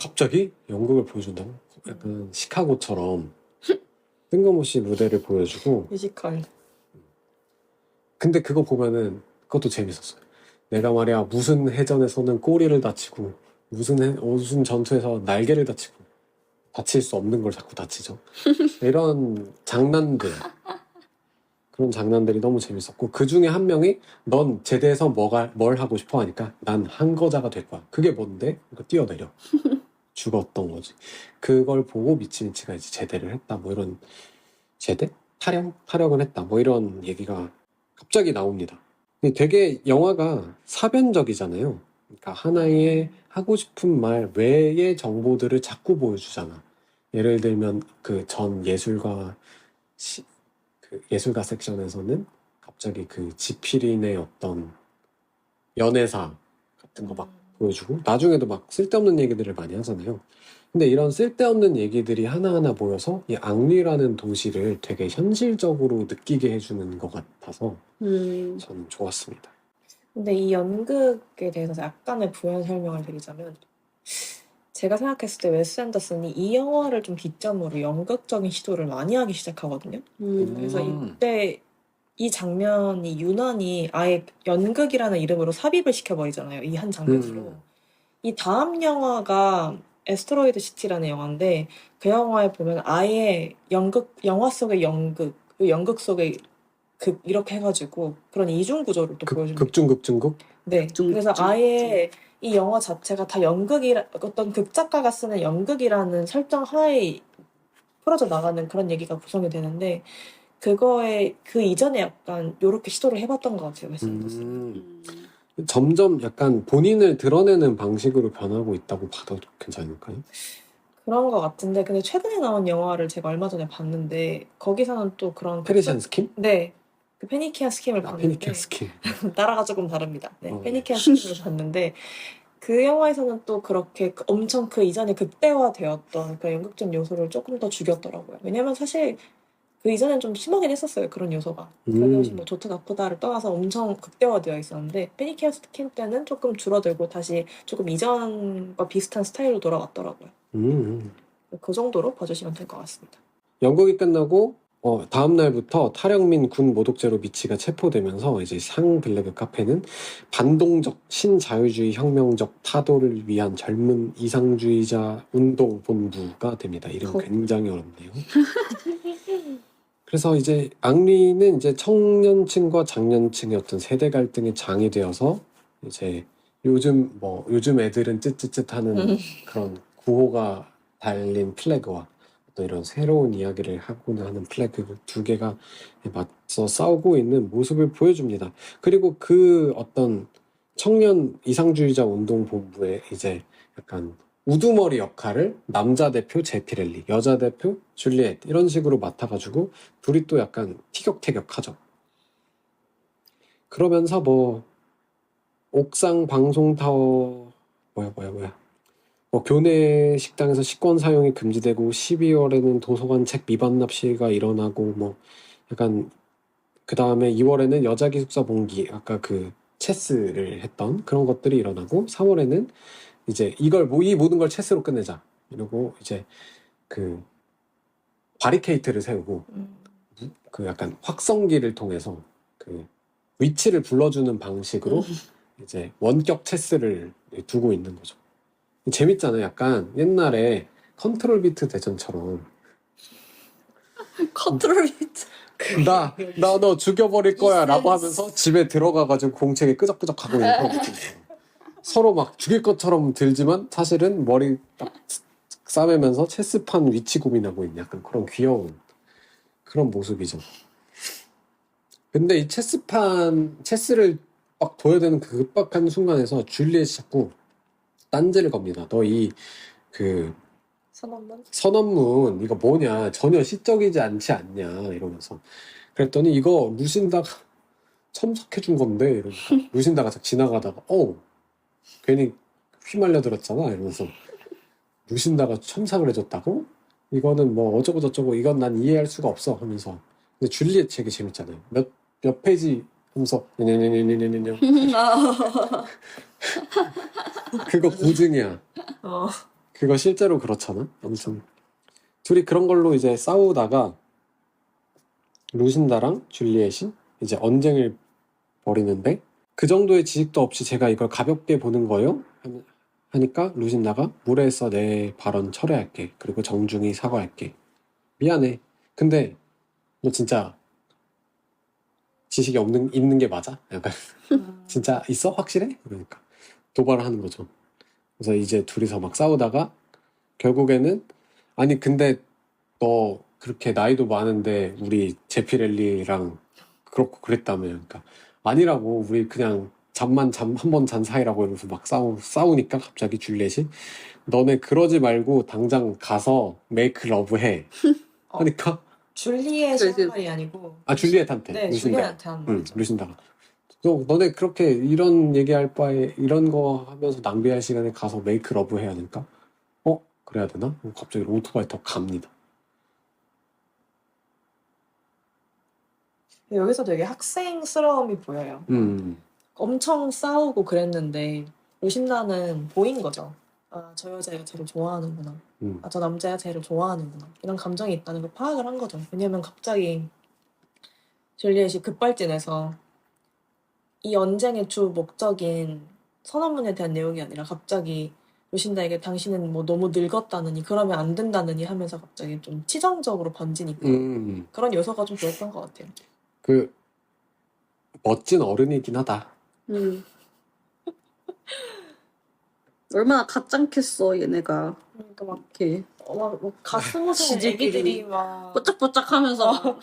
Speaker 2: 갑자기 연극을 보여준다고? 약간 시카고처럼 뜬금없이 무대를 보여주고.
Speaker 3: 뮤지컬.
Speaker 2: 근데 그거 보면은 그것도 재밌었어요. 내가 말이야 무슨 해전에서는 꼬리를 다치고 무슨 전투에서 날개를 다치고 다칠 수 없는 걸 자꾸 다치죠. 이런 장난들, 그런 장난들이 너무 재밌었고, 그 중에 한 명이 넌 제대해서 뭘 하고 싶어 하니까 난 항거자가 될 거야. 그게 뭔데? 그러니까 뛰어내려. 죽었던 거지. 그걸 보고 미치미치가 이제 제대를 했다. 뭐 이런 제대? 타령을 했다. 뭐 이런 얘기가 갑자기 나옵니다. 되게 영화가 사변적이잖아요. 그러니까 하나의 하고 싶은 말 외의 정보들을 자꾸 보여주잖아. 예를 들면 그 전 예술가 그 예술가 섹션에서는 갑자기 그 지필인의 어떤 연애사 같은 거 막 보여주고, 나중에도 막 쓸데없는 얘기들을 많이 하잖아요. 근데 이런 쓸데없는 얘기들이 하나하나 모여서 이 앙리라는 도시를 되게 현실적으로 느끼게 해주는 것 같아서 저는 좋았습니다.
Speaker 3: 근데 이 연극에 대해서 약간의 부연 설명을 드리자면, 제가 생각했을 때 웨스 앤더슨이 이 영화를 좀 기점으로 연극적인 시도를 많이 하기 시작하거든요. 그래서 이때 이 장면이 유난히 아예 연극이라는 이름으로 삽입을 시켜버리잖아요. 이 한 장면으로. 이 다음 영화가 애스트로이드 시티라는 영화인데, 그 영화에 보면 아예 영화 속의 연극, 그 연극 속의 극 이렇게 해가지고 그런 이중 구조를 또 보여줍니다.
Speaker 2: 극중극?
Speaker 3: 네. 그래서 아예 이 영화 자체가 다 어떤 극작가가 쓰는 연극이라는 설정 하에 풀어져 나가는 그런 얘기가 구성이 되는데, 그거에 그 이전에 약간 요렇게 시도를 해봤던 것 같아요. 웨스 앤더슨.
Speaker 2: 점점 약간 본인을 드러내는 방식으로 변하고 있다고 봐도 괜찮을까요?
Speaker 3: 그런 것 같은데, 근데 최근에 나온 영화를 제가 얼마 전에 봤는데, 거기서는 또 그런
Speaker 2: 페르시안 스킨?
Speaker 3: 네, 그 페니키안 스킴을 봤는데,
Speaker 2: 페니키안 스킨.
Speaker 3: 나라가 조금 다릅니다. 네, 페니키안 스킴을 봤는데, 그 영화에서는 또 그렇게 엄청 그 이전에 극대화되었던 그 연극적 요소를 조금 더 죽였더라고요. 왜냐면 사실 그 이전엔 좀 심하긴 했었어요, 그런 요소가. 그것이 뭐 좋다 나쁘다를 떠나서 엄청 극대화되어 있었는데, 페니키안 스킨 때는 조금 줄어들고 다시 조금 이전과 비슷한 스타일로 돌아왔더라고요. 그 정도로 봐주시면 될 것 같습니다.
Speaker 2: 연극이 끝나고 다음 날부터 탈영민 군 모독죄로 미치가 체포되면서 이제 상 블랙 카페는 반동적 신자유주의 혁명적 타도를 위한 젊은 이상주의자 운동 본부가 됩니다. 이름 굉장히 어렵네요. 그래서 이제 앙리는 이제 청년층과 장년층의 어떤 세대 갈등의 장이 되어서 이제 요즘 애들은 쯧쯧쯧하는 그런 구호가 달린 플래그와 또 이런 새로운 이야기를 하고자 하는 플래그 두 개가 맞서 싸우고 있는 모습을 보여줍니다. 그리고 그 어떤 청년 이상주의자 운동 본부의 이제 약간 우두머리 역할을 남자 대표 제피렐리, 여자 대표 줄리엣 이런 식으로 맡아가지고 둘이 또 약간 티격태격하죠. 그러면서 옥상 방송타워 교내 식당에서 식권 사용이 금지되고 12월에는 도서관 책 미반 납시가 일어나고 약간 그 다음에 2월에는 여자 기숙사 봉기 아까 그 체스를 했던 그런 것들이 일어나고 3월에는 이제 이 모든 걸 체스로 끝내자 이러고 이제 그 바리케이트를 세우고 그 약간 확성기를 통해서 그 위치를 불러주는 방식으로 이제 원격 체스를 두고 있는 거죠. 재밌잖아요. 약간 옛날에 컨트롤 비트 대전처럼
Speaker 1: 컨트롤 비트.
Speaker 2: 나 너 죽여버릴 거야 라고 하면서 집에 들어가가지고 공책에 끄적끄적 가고 있는 그런 느낌이에요. 서로 막 죽일 것처럼 들지만 사실은 머리 딱 싸매면서 체스판 위치 고민하고 있는 약간 그런 귀여운 그런 모습이죠. 근데 이 체스를 막 둬야 되는 그 급박한 순간에서 줄리엣이 자꾸 딴지를 겁니다. 너 선언문 이거 뭐냐 전혀 시적이지 않지 않냐 이러면서 그랬더니 이거 루신다가 첨삭해준 건데 이러니까 루신다가 딱 지나가다가 괜히 휘말려들었잖아 이러면서 루신다가 첨삭을 해줬다고? 이거는 뭐 어쩌고 저쩌고 이건 난 이해할 수가 없어 하면서 근데 줄리엣 책이 재밌잖아요. 몇 페이지 하면서 네네네네네네 그거 고증이야.
Speaker 3: 어.
Speaker 2: 그거 실제로 그렇잖아. 아무튼 둘이 그런 걸로 이제 싸우다가 루신다랑 줄리엣이 이제 언쟁을 벌이는데 그 정도의 지식도 없이 제가 이걸 가볍게 보는 거예요? 하니까 루신다가 무례해서 내 발언 철회할게. 그리고 정중히 사과할게. 미안해. 근데 너 진짜 지식이 있는 게 맞아? 약간 진짜 있어? 확실해? 그러니까 도발을 하는 거죠. 그래서 이제 둘이서 막 싸우다가 결국에는 아니 근데 너 그렇게 나이도 많은데 우리 제피렐리랑 그렇고 그랬다며. 그러니까 아니라고 우리 그냥 한 번 잔 사이라고 이러면서 막 싸우니까 갑자기 줄리엣이 너네 그러지 말고 당장 가서 메이크 러브 해 하니까
Speaker 3: 줄리엣이
Speaker 1: 그래서-
Speaker 3: 한 말이 아니고
Speaker 2: 줄리엣한테
Speaker 3: 네,
Speaker 2: 루신다
Speaker 3: 줄리엣한테 한 말이죠.
Speaker 2: 루신다가 너네 그렇게 이런 얘기할 바에 이런 거 하면서 낭비할 시간에 가서 메이크 러브 해야 하니까 그래야 되나? 갑자기 오토바이 타고 갑니다.
Speaker 3: 여기서 되게 학생스러움이 보여요. 엄청 싸우고 그랬는데 루신다는 보인 거죠. 아, 저 여자가 쟤를 좋아하는구나. 아, 저 남자가 쟤를 좋아하는구나. 이런 감정이 있다는 걸 파악을 한 거죠. 왜냐면 갑자기 줄리엣이 급발진해서 이 언쟁의 주 목적인 선언문에 대한 내용이 아니라 갑자기 루신다에게 당신은 뭐 너무 늙었다느니 그러면 안 된다느니 하면서 갑자기 좀 치정적으로 번지니까 그런 요소가 좀 좋았던 것 같아요.
Speaker 2: 그 멋진 어른이긴 하다.
Speaker 1: 얼마나 가짱했어 얘네가.
Speaker 3: 그러니까 막,
Speaker 1: 이렇게
Speaker 3: 막 가슴 웃은
Speaker 1: 지들끼리
Speaker 3: 애기들이 막
Speaker 1: 뽀짝뽀짝하면서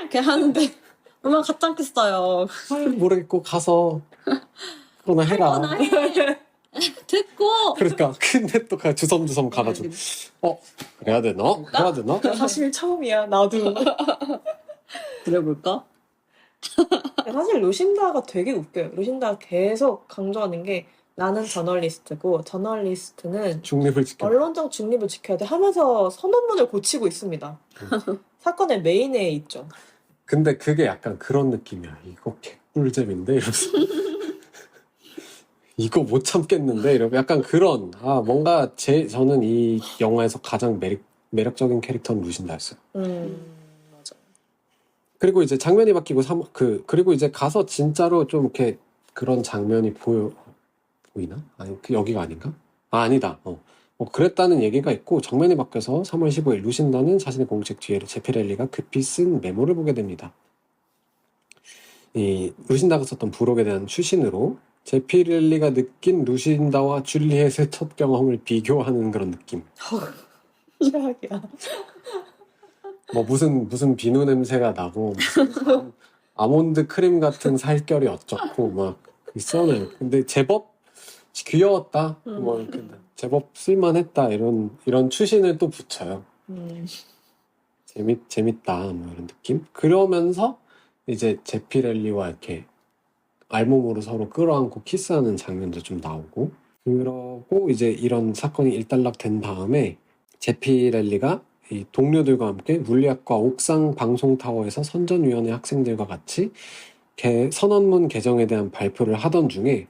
Speaker 1: 이렇게 하는데 얼마나 가짱했어요.
Speaker 2: 모르겠고 가서 그거나 해라.
Speaker 1: 됐고.
Speaker 2: 그러니까 근데 또 주섬주섬 가가지고 그래야 되나? 해야 되나?
Speaker 3: 사실 처음이야 나도.
Speaker 1: 그래볼까?
Speaker 3: 사실 루신다가 되게 웃겨요. 루신다가 계속 강조하는 게 나는 저널리스트고 저널리스트는
Speaker 2: 중립을 지켜.
Speaker 3: 언론적 중립을 지켜야 돼 하면서 선언문을 고치고 있습니다. 사건의 메인에 있죠.
Speaker 2: 근데 그게 약간 그런 느낌이야. 이거 개꿀잼인데 이러면서 이거 못 참겠는데 이러고 약간 그런 뭔가 저는 이 영화에서 가장 매력적인 캐릭터는 루신다였어요.
Speaker 3: 맞아.
Speaker 2: 그리고 이제 장면이 바뀌고 그리고 이제 가서 진짜로 좀 이렇게 그런 장면이 보이나? 아니 여기가 아닌가? 아니다. 그랬다는 얘기가 있고 장면이 바뀌어서 3월 15일 루신다는 자신의 공책 뒤에를 제피렐리가 급히 쓴 메모를 보게 됩니다. 이 루신다가 썼던 부록에 대한 추신으로 제피렐리가 느낀 루신다와 줄리엣의 첫 경험을 비교하는 그런 느낌.
Speaker 3: 최악이야.
Speaker 2: 뭐 무슨 비누 냄새가 나고 무슨 아몬드 크림 같은 살결이 어쩌고 막 있었네. 근데 제법 귀여웠다. 뭐 이렇게 제법 쓸만했다. 이런 추신을 또 붙여요. 재밌다. 뭐 이런 느낌. 그러면서 이제 제피렐리와 이렇게 알몸으로 서로 끌어안고 키스하는 장면도 좀 나오고 그러고 이제 이런 사건이 일단락된 다음에 제피렐리가 이 동료들과 함께 물리학과 옥상 방송타워에서 선전위원회 학생들과 같이 선언문 개정에 대한 발표를 하던 중에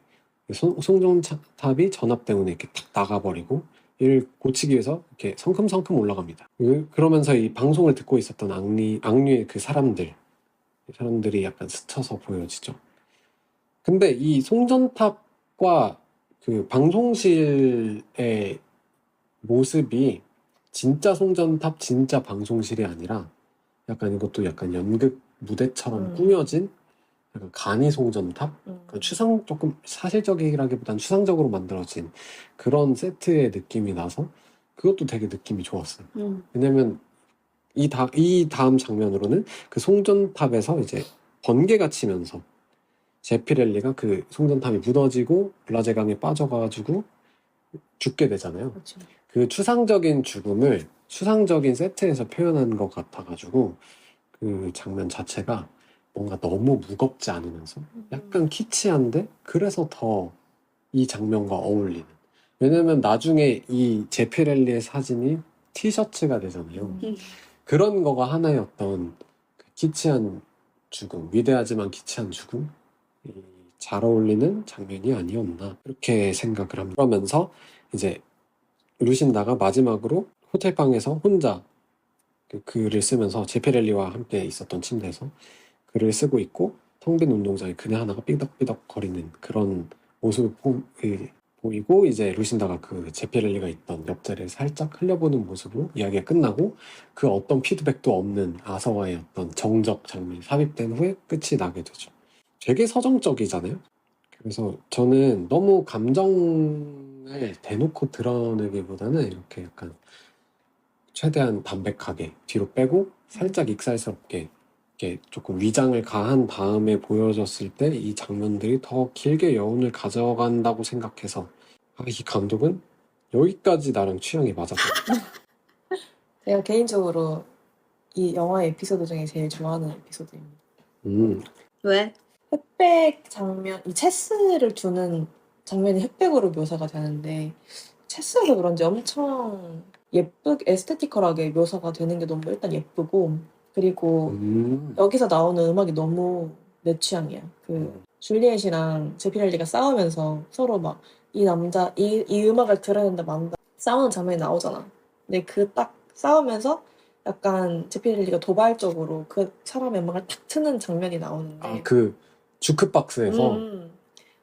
Speaker 2: 송전탑이 전압 때문에 이렇게 탁 나가버리고 이를 고치기 위해서 이렇게 성큼성큼 올라갑니다. 그러면서 이 방송을 듣고 있었던 악류의 그 사람들이 약간 스쳐서 보여지죠. 근데 이 송전탑과 그 방송실의 모습이 진짜 송전탑, 진짜 방송실이 아니라 약간 이것도 약간 연극 무대처럼 꾸며진 약간 간이 송전탑? 조금 사실적이라기보단 추상적으로 만들어진 그런 세트의 느낌이 나서 그것도 되게 느낌이 좋았어요. 왜냐면 이 다음 장면으로는 그 송전탑에서 이제 번개가 치면서 제피렐리가 그 송전탑이 무너지고 블라제강에 빠져가지고 죽게 되잖아요.
Speaker 3: 그렇죠.
Speaker 2: 그 추상적인 죽음을 추상적인 세트에서 표현한 것 같아가지고 그 장면 자체가 뭔가 너무 무겁지 않으면서 약간 키치한데 그래서 더 이 장면과 어울리는. 왜냐면 나중에 이 제피렐리의 사진이 티셔츠가 되잖아요. 그런 거가 하나의 어떤 그 키치한 죽음, 위대하지만 키치한 죽음? 잘 어울리는 장면이 아니었나 그렇게 생각을 합니다. 그러면서 이제 루신다가 마지막으로 호텔방에서 혼자 그 글을 쓰면서 제페렐리와 함께 있었던 침대에서 글을 쓰고 있고 텅 빈 운동장에 그네 하나가 삐덕삐덕 거리는 그런 모습을 보이고 이제 루신다가 그 제페렐리가 있던 옆자리에 살짝 흘려보는 모습으로 이야기가 끝나고 그 어떤 피드백도 없는 아서와의 어떤 정적 장면이 삽입된 후에 끝이 나게 되죠. 되게 서정적이잖아요. 그래서 저는 너무 감정을 대놓고 드러내기보다는 이렇게 약간 최대한 담백하게 뒤로 빼고 살짝 익살스럽게 이렇게 조금 위장을 가한 다음에 보여졌을 때 이 장면들이 더 길게 여운을 가져간다고 생각해서 이 감독은 여기까지 나랑 취향이 맞았거든요.
Speaker 3: 제가 개인적으로 이 영화의 에피소드 중에 제일 좋아하는 에피소드입니다.
Speaker 1: 왜?
Speaker 3: 흑백 장면, 이 체스를 두는 장면이 흑백으로 묘사가 되는데 체스여서 그런지 엄청 에스테티컬하게 묘사가 되는 게 너무 일단 예쁘고 그리고 여기서 나오는 음악이 너무 내 취향이야. 줄리엣이랑 제피렐리가 싸우면서 서로 막 이 음악을 들었는데 만다 싸우는 장면이 나오잖아. 근데 그 딱 싸우면서 약간 제피렐리가 도발적으로 그 사람의 음악을 탁 트는 장면이 나오는데
Speaker 2: 그 주크박스에서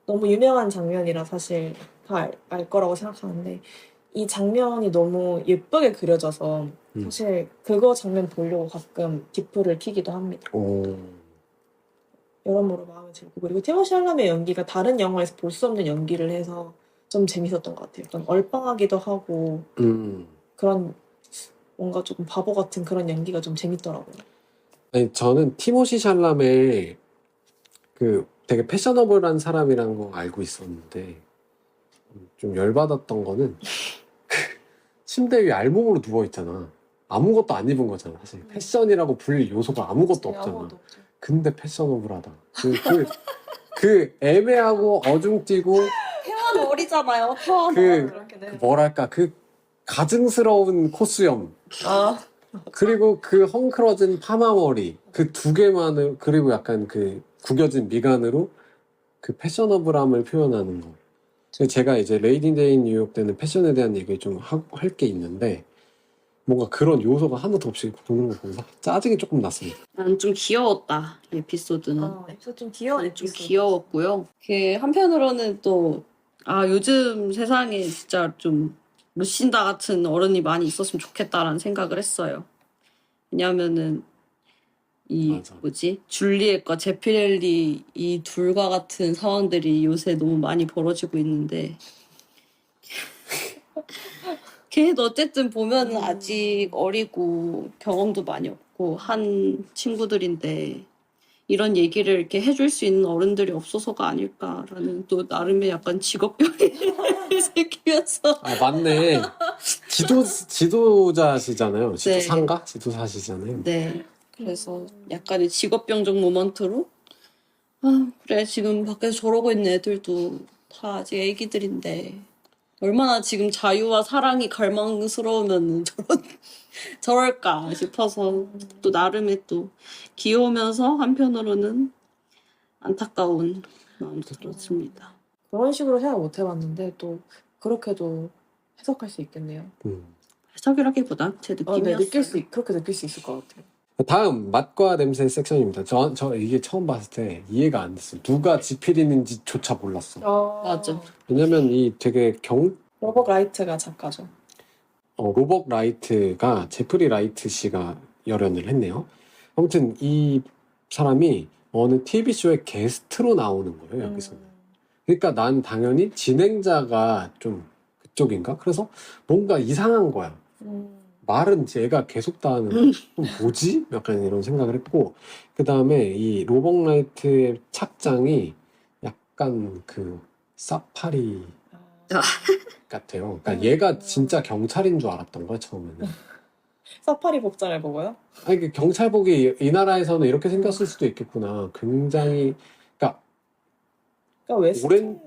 Speaker 3: 너무 유명한 장면이라 사실 다 알 거라고 생각하는데 이 장면이 너무 예쁘게 그려져서 사실 그거 장면 보려고 가끔 디프를 키기도 합니다. 여러모로 마음에 들고 그리고 티모시 샬라메의 연기가 다른 영화에서 볼 수 없는 연기를 해서 좀 재밌었던 것 같아요. 약간 얼빵하기도 하고 그런 뭔가 조금 바보 같은 그런 연기가 좀 재밌더라고요.
Speaker 2: 아니, 저는 티모시 샬라메 그 되게 패셔너블한 사람이라는 거 알고 있었는데 좀 열받았던 거는 침대 위에 알몸으로 누워있잖아. 아무것도 안 입은 거잖아. 사실 패션이라고 불릴 요소가 아무것도 없잖아. 근데 패셔너블하다. 그 애매하고 어중뛰고
Speaker 1: 태환 어리잖아요. 태환.
Speaker 2: 그 뭐랄까 그 가증스러운 코수염 그리고 그 헝클어진 파마머리 그 두 개만을 그리고 약간 그 구겨진 미간으로 그 패셔너블함을 표현하는 거. 제가 이제 레이디 데이 뉴욕 때는 패션에 대한 얘기를 좀 할 게 있는데 뭔가 그런 요소가 하나도 없이 보는 거 보면서 짜증이 조금 났습니다.
Speaker 1: 난 좀 귀여웠다, 이 에피소드는.
Speaker 3: 에피소드 좀 귀여운
Speaker 1: 좀
Speaker 3: 에피소드.
Speaker 1: 귀여웠고요. 한편으로는 또, 요즘 세상에 진짜 좀 루신다 같은 어른이 많이 있었으면 좋겠다라는 생각을 했어요. 왜냐면은,
Speaker 2: 맞아.
Speaker 1: 줄리엣과 제피렐리 이 둘과 같은 상황들이 요새 너무 많이 벌어지고 있는데, 걔도 어쨌든 보면은 아직 어리고 경험도 많이 없고 한 친구들인데 이런 얘기를 이렇게 해줄 수 있는 어른들이 없어서가 아닐까라는 또 나름의 약간 직업병이 생기면서
Speaker 2: 맞네. 지도자시잖아요. 지도상가?
Speaker 1: 네.
Speaker 2: 지도사시잖아요.
Speaker 1: 네. 그래서 약간의 직업병적 모먼트로 그래 지금 밖에서 저러고 있는 애들도 다 아직 애기들인데 얼마나 지금 자유와 사랑이 갈망스러우면 저럴까 싶어서 또 나름의 또 귀여우면서 한편으로는 안타까운 마음도 들었습니다.
Speaker 3: 그런 식으로 생각 못 해봤는데 또 그렇게도 해석할 수 있겠네요.
Speaker 1: 해석이라기보다 제 느낌이었어요.
Speaker 3: 그렇게 느낄 수 있을 것 같아요.
Speaker 2: 다음 맛과 냄새 섹션입니다. 저 이게 처음 봤을 때 이해가 안 됐어요. 누가 지필인지조차 몰랐어.
Speaker 1: 맞아.
Speaker 2: 왜냐면 이 되게
Speaker 3: 로버트 라이트가 작가죠.
Speaker 2: 로버트 라이트가 제프리 라이트 씨가 열연을 했네요. 아무튼 이 사람이 어느 TV쇼에 게스트로 나오는 거예요. 여기서는. 그러니까 난 당연히 진행자가 좀 그쪽인가? 그래서 뭔가 이상한 거야. 말은 얘가 계속 다 하는 뭐지? 약간 이런 생각을 했고 그 다음에 이 로버트 라이트의 착장이 약간 그 사파리 같아요. 그러니까 얘가 진짜 경찰인 줄 알았던 거야 처음에는.
Speaker 3: 사파리 복장을 보고요?
Speaker 2: 아니, 그 경찰복이 이 나라에서는 이렇게 생겼을 수도 있겠구나. 굉장히, 그러니까,
Speaker 3: 그러니까
Speaker 2: 오렌,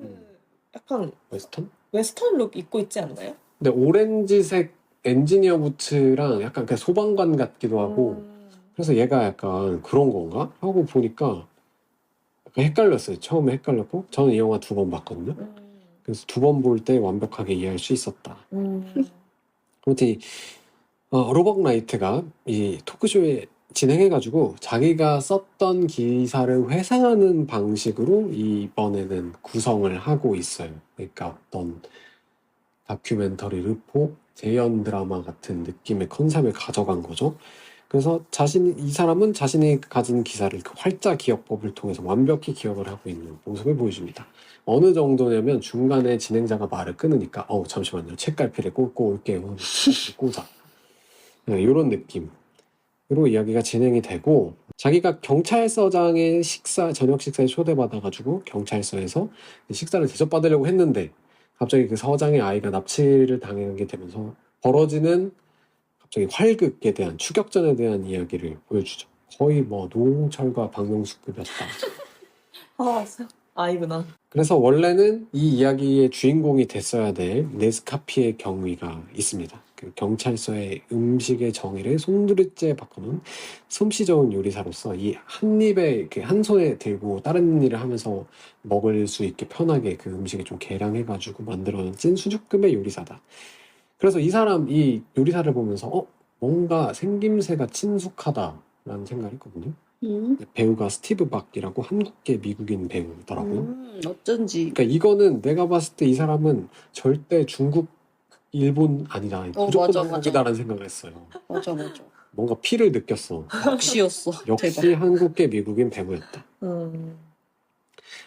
Speaker 3: 약간
Speaker 2: 웨스턴?
Speaker 3: 웨스턴 룩 입고 있지 않나요?
Speaker 2: 근데 오렌지색 엔지니어 부츠랑 약간 그 소방관 같기도 하고, 그래서 얘가 약간 그런 건가? 하고 보니까 약간 헷갈렸어요. 처음에 헷갈렸고, 저는 이 영화 2번 봤거든요. 그래서 2번 볼 때 완벽하게 이해할 수 있었다. 아무튼 로벅 라이트가 이 토크쇼에 진행해가지고 자기가 썼던 기사를 회상하는 방식으로 이번에는 구성을 하고 있어요. 그러니까 어떤 다큐멘터리, 르포, 재연 드라마 같은 느낌의 컨셉을 가져간 거죠. 그래서 이 사람은 자신이 가진 기사를 그 활자 기억법을 통해서 완벽히 기억을 하고 있는 모습을 보여줍니다. 어느 정도냐면 중간에 진행자가 말을 끊으니까 잠시만요. 책갈피를 꽂고 올게요. 꽂아. 네, 이런 느낌으로 이야기가 진행이 되고 자기가 경찰서장의 저녁 식사에 초대받아가지고 경찰서에서 식사를 대접받으려고 했는데 갑자기 그 서장의 아이가 납치를 당하게 되면서 벌어지는 갑자기 활극에 대한 추격전에 대한 이야기를 보여주죠. 거의 뭐 노홍철과 박명수급이었다.
Speaker 3: 아이구나.
Speaker 2: 그래서 원래는 이 이야기의 주인공이 됐어야 될 네스카피의 경위가 있습니다. 그 경찰서의 음식의 정의를 손두르째 바꾸는 솜씨 좋은 요리사로서 이 한 입에 이렇게 한 손에 들고 다른 일을 하면서 먹을 수 있게 편하게 그 음식을 좀 개량해가지고 만들어낸 찐 수준급의 요리사다. 그래서 이 요리사를 보면서 뭔가 생김새가 친숙하다라는 생각을 했거든요. 배우가 스티브 박이라고 한국계 미국인 배우더라고요.
Speaker 1: 어쩐지.
Speaker 2: 그러니까 이거는 내가 봤을 때 이 사람은 절대 중국, 일본 아니다. 무조건
Speaker 1: 맞아,
Speaker 2: 한국이다라는 생각을 했어요.
Speaker 1: 맞아.
Speaker 2: 뭔가 피를 느꼈어.
Speaker 1: 역시였어.
Speaker 2: 역시
Speaker 1: 대박.
Speaker 2: 한국계 미국인 배우였다.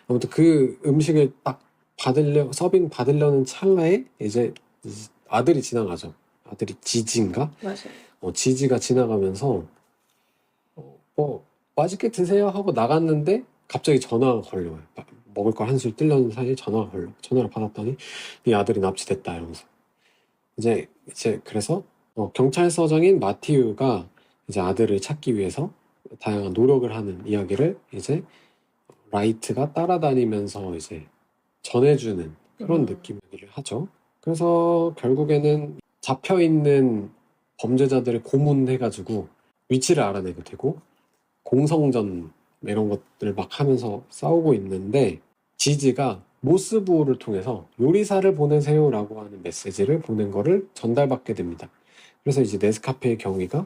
Speaker 2: 아무튼 그 음식을 딱 서빙 받으려는 찰나에 이제 아들이 지나가죠. 아들이 지지인가?
Speaker 3: 맞아요.
Speaker 2: 지지가 지나가면서 맛있게 드세요 하고 나갔는데 갑자기 전화가 걸려요. 먹을 걸 한술 뜨려는 사이에 전화가 걸려. 전화를 받았더니 네 아들이 납치됐다 이러면서 이제 그래서 경찰서장인 마티우가 이제 아들을 찾기 위해서 다양한 노력을 하는 이야기를 이제 라이트가 따라다니면서 이제 전해주는 그런 느낌을 하죠. 그래서 결국에는 잡혀있는 범죄자들을 고문해가지고 위치를 알아내게 되고 공성전 이런 것들을 막 하면서 싸우고 있는데 지지가 모스부호를 통해서 요리사를 보내세요라고 하는 메시지를 보낸 거를 전달받게 됩니다. 그래서 이제 네스카페의 경위가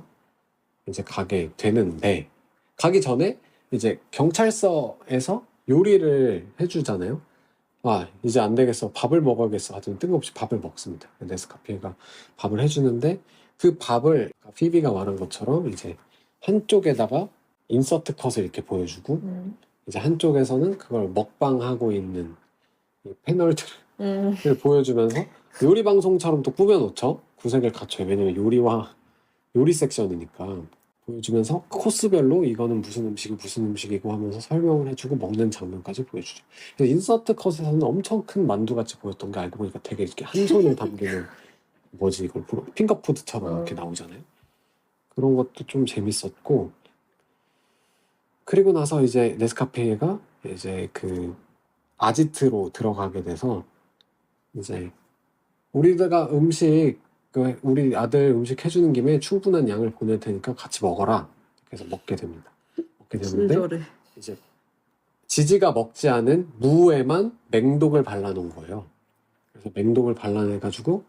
Speaker 2: 이제 가게 되는데 가기 전에 이제 경찰서에서 요리를 해주잖아요. 이제 안 되겠어. 밥을 먹어야겠어. 하여튼 뜬금없이 밥을 먹습니다. 네스카페가 밥을 해주는데 그 밥을 피비가 말한 것처럼 이제 한쪽에다가 인서트 컷을 이렇게 보여주고 이제 한쪽에서는 그걸 먹방하고 있는 이 패널들을 보여주면서 요리 방송처럼 또 꾸며놓죠. 구색을 갖춰요. 왜냐면 요리 섹션이니까 보여주면서 코스별로 이거는 무슨 음식이고 하면서 설명을 해주고 먹는 장면까지 보여주죠. 그래서 인서트 컷에서는 엄청 큰 만두같이 보였던 게 알고 보니까 되게 이렇게 한 손을 담기는 이걸 핑거푸드처럼 이렇게 나오잖아요. 그런 것도 좀 재밌었고 그리고 나서 이제 네스카페가 이제 그 아지트로 들어가게 돼서 이제 우리 아들 음식 해주는 김에 충분한 양을 보낼 테니까 같이 먹어라. 그래서 먹게 됩니다. 먹게 되는데
Speaker 1: 친절해.
Speaker 2: 이제 지지가 먹지 않은 무에만 맹독을 발라놓은 거예요. 그래서 맹독을 발라내가지고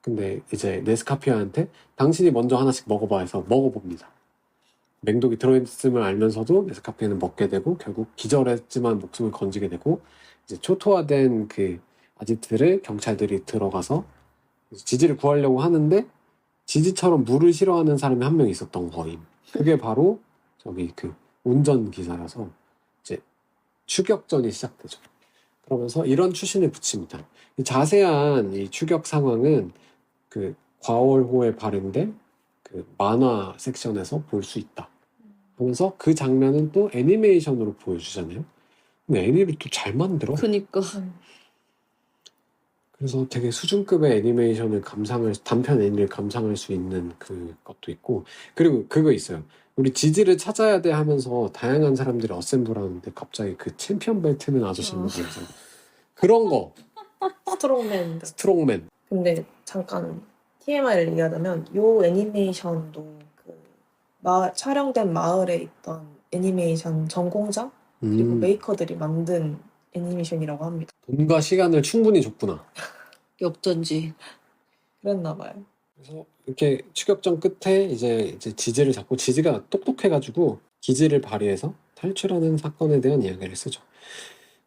Speaker 2: 근데 이제 네스카피아한테 당신이 먼저 하나씩 먹어봐 해서 먹어봅니다. 맹독이 들어있음을 알면서도 네스카피아는 먹게 되고 결국 기절했지만 목숨을 건지게 되고 이제 초토화된 그 아지트를 경찰들이 들어가서 지지를 구하려고 하는데 지지처럼 물을 싫어하는 사람이 한 명 있었던 거임. 그게 바로 저기 그 운전기사라서 이제 추격전이 시작되죠. 그러면서 이런 추신을 붙입니다. 이 자세한 이 추격 상황은 그 과월호에 발행된 그 만화 섹션에서 볼 수 있다. 하면서 그 장면은 또 애니메이션으로 보여주잖아요. 근데 애니를 또 잘 만들어.
Speaker 1: 그니까.
Speaker 2: 그래서 되게 수준급의 애니메이션을 단편 애니를 감상할 수 있는 그것도 있고, 그리고 그거 있어요. 우리 지지를 찾아야 돼 하면서 다양한 사람들이 어셈블 하는데 갑자기 그 챔피언 벨트 는 아저씨가 보면서 그런 거,
Speaker 3: 스트롱맨.
Speaker 2: 스트롱맨.
Speaker 3: 근데 잠깐 TMI를 얘기하자면 요 애니메이션도 촬영된 마을에 있던 애니메이션 전공자 그리고 메이커들이 만든 애니메이션이라고 합니다.
Speaker 2: 돈과 시간을 충분히 줬구나.
Speaker 1: 역전지.
Speaker 3: 그랬나 봐요.
Speaker 2: 그래서 이렇게 추격전 끝에 이제 지지를 잡고, 지지가 똑똑해가지고 기지를 발휘해서 탈출하는 사건에 대한 이야기를 쓰죠.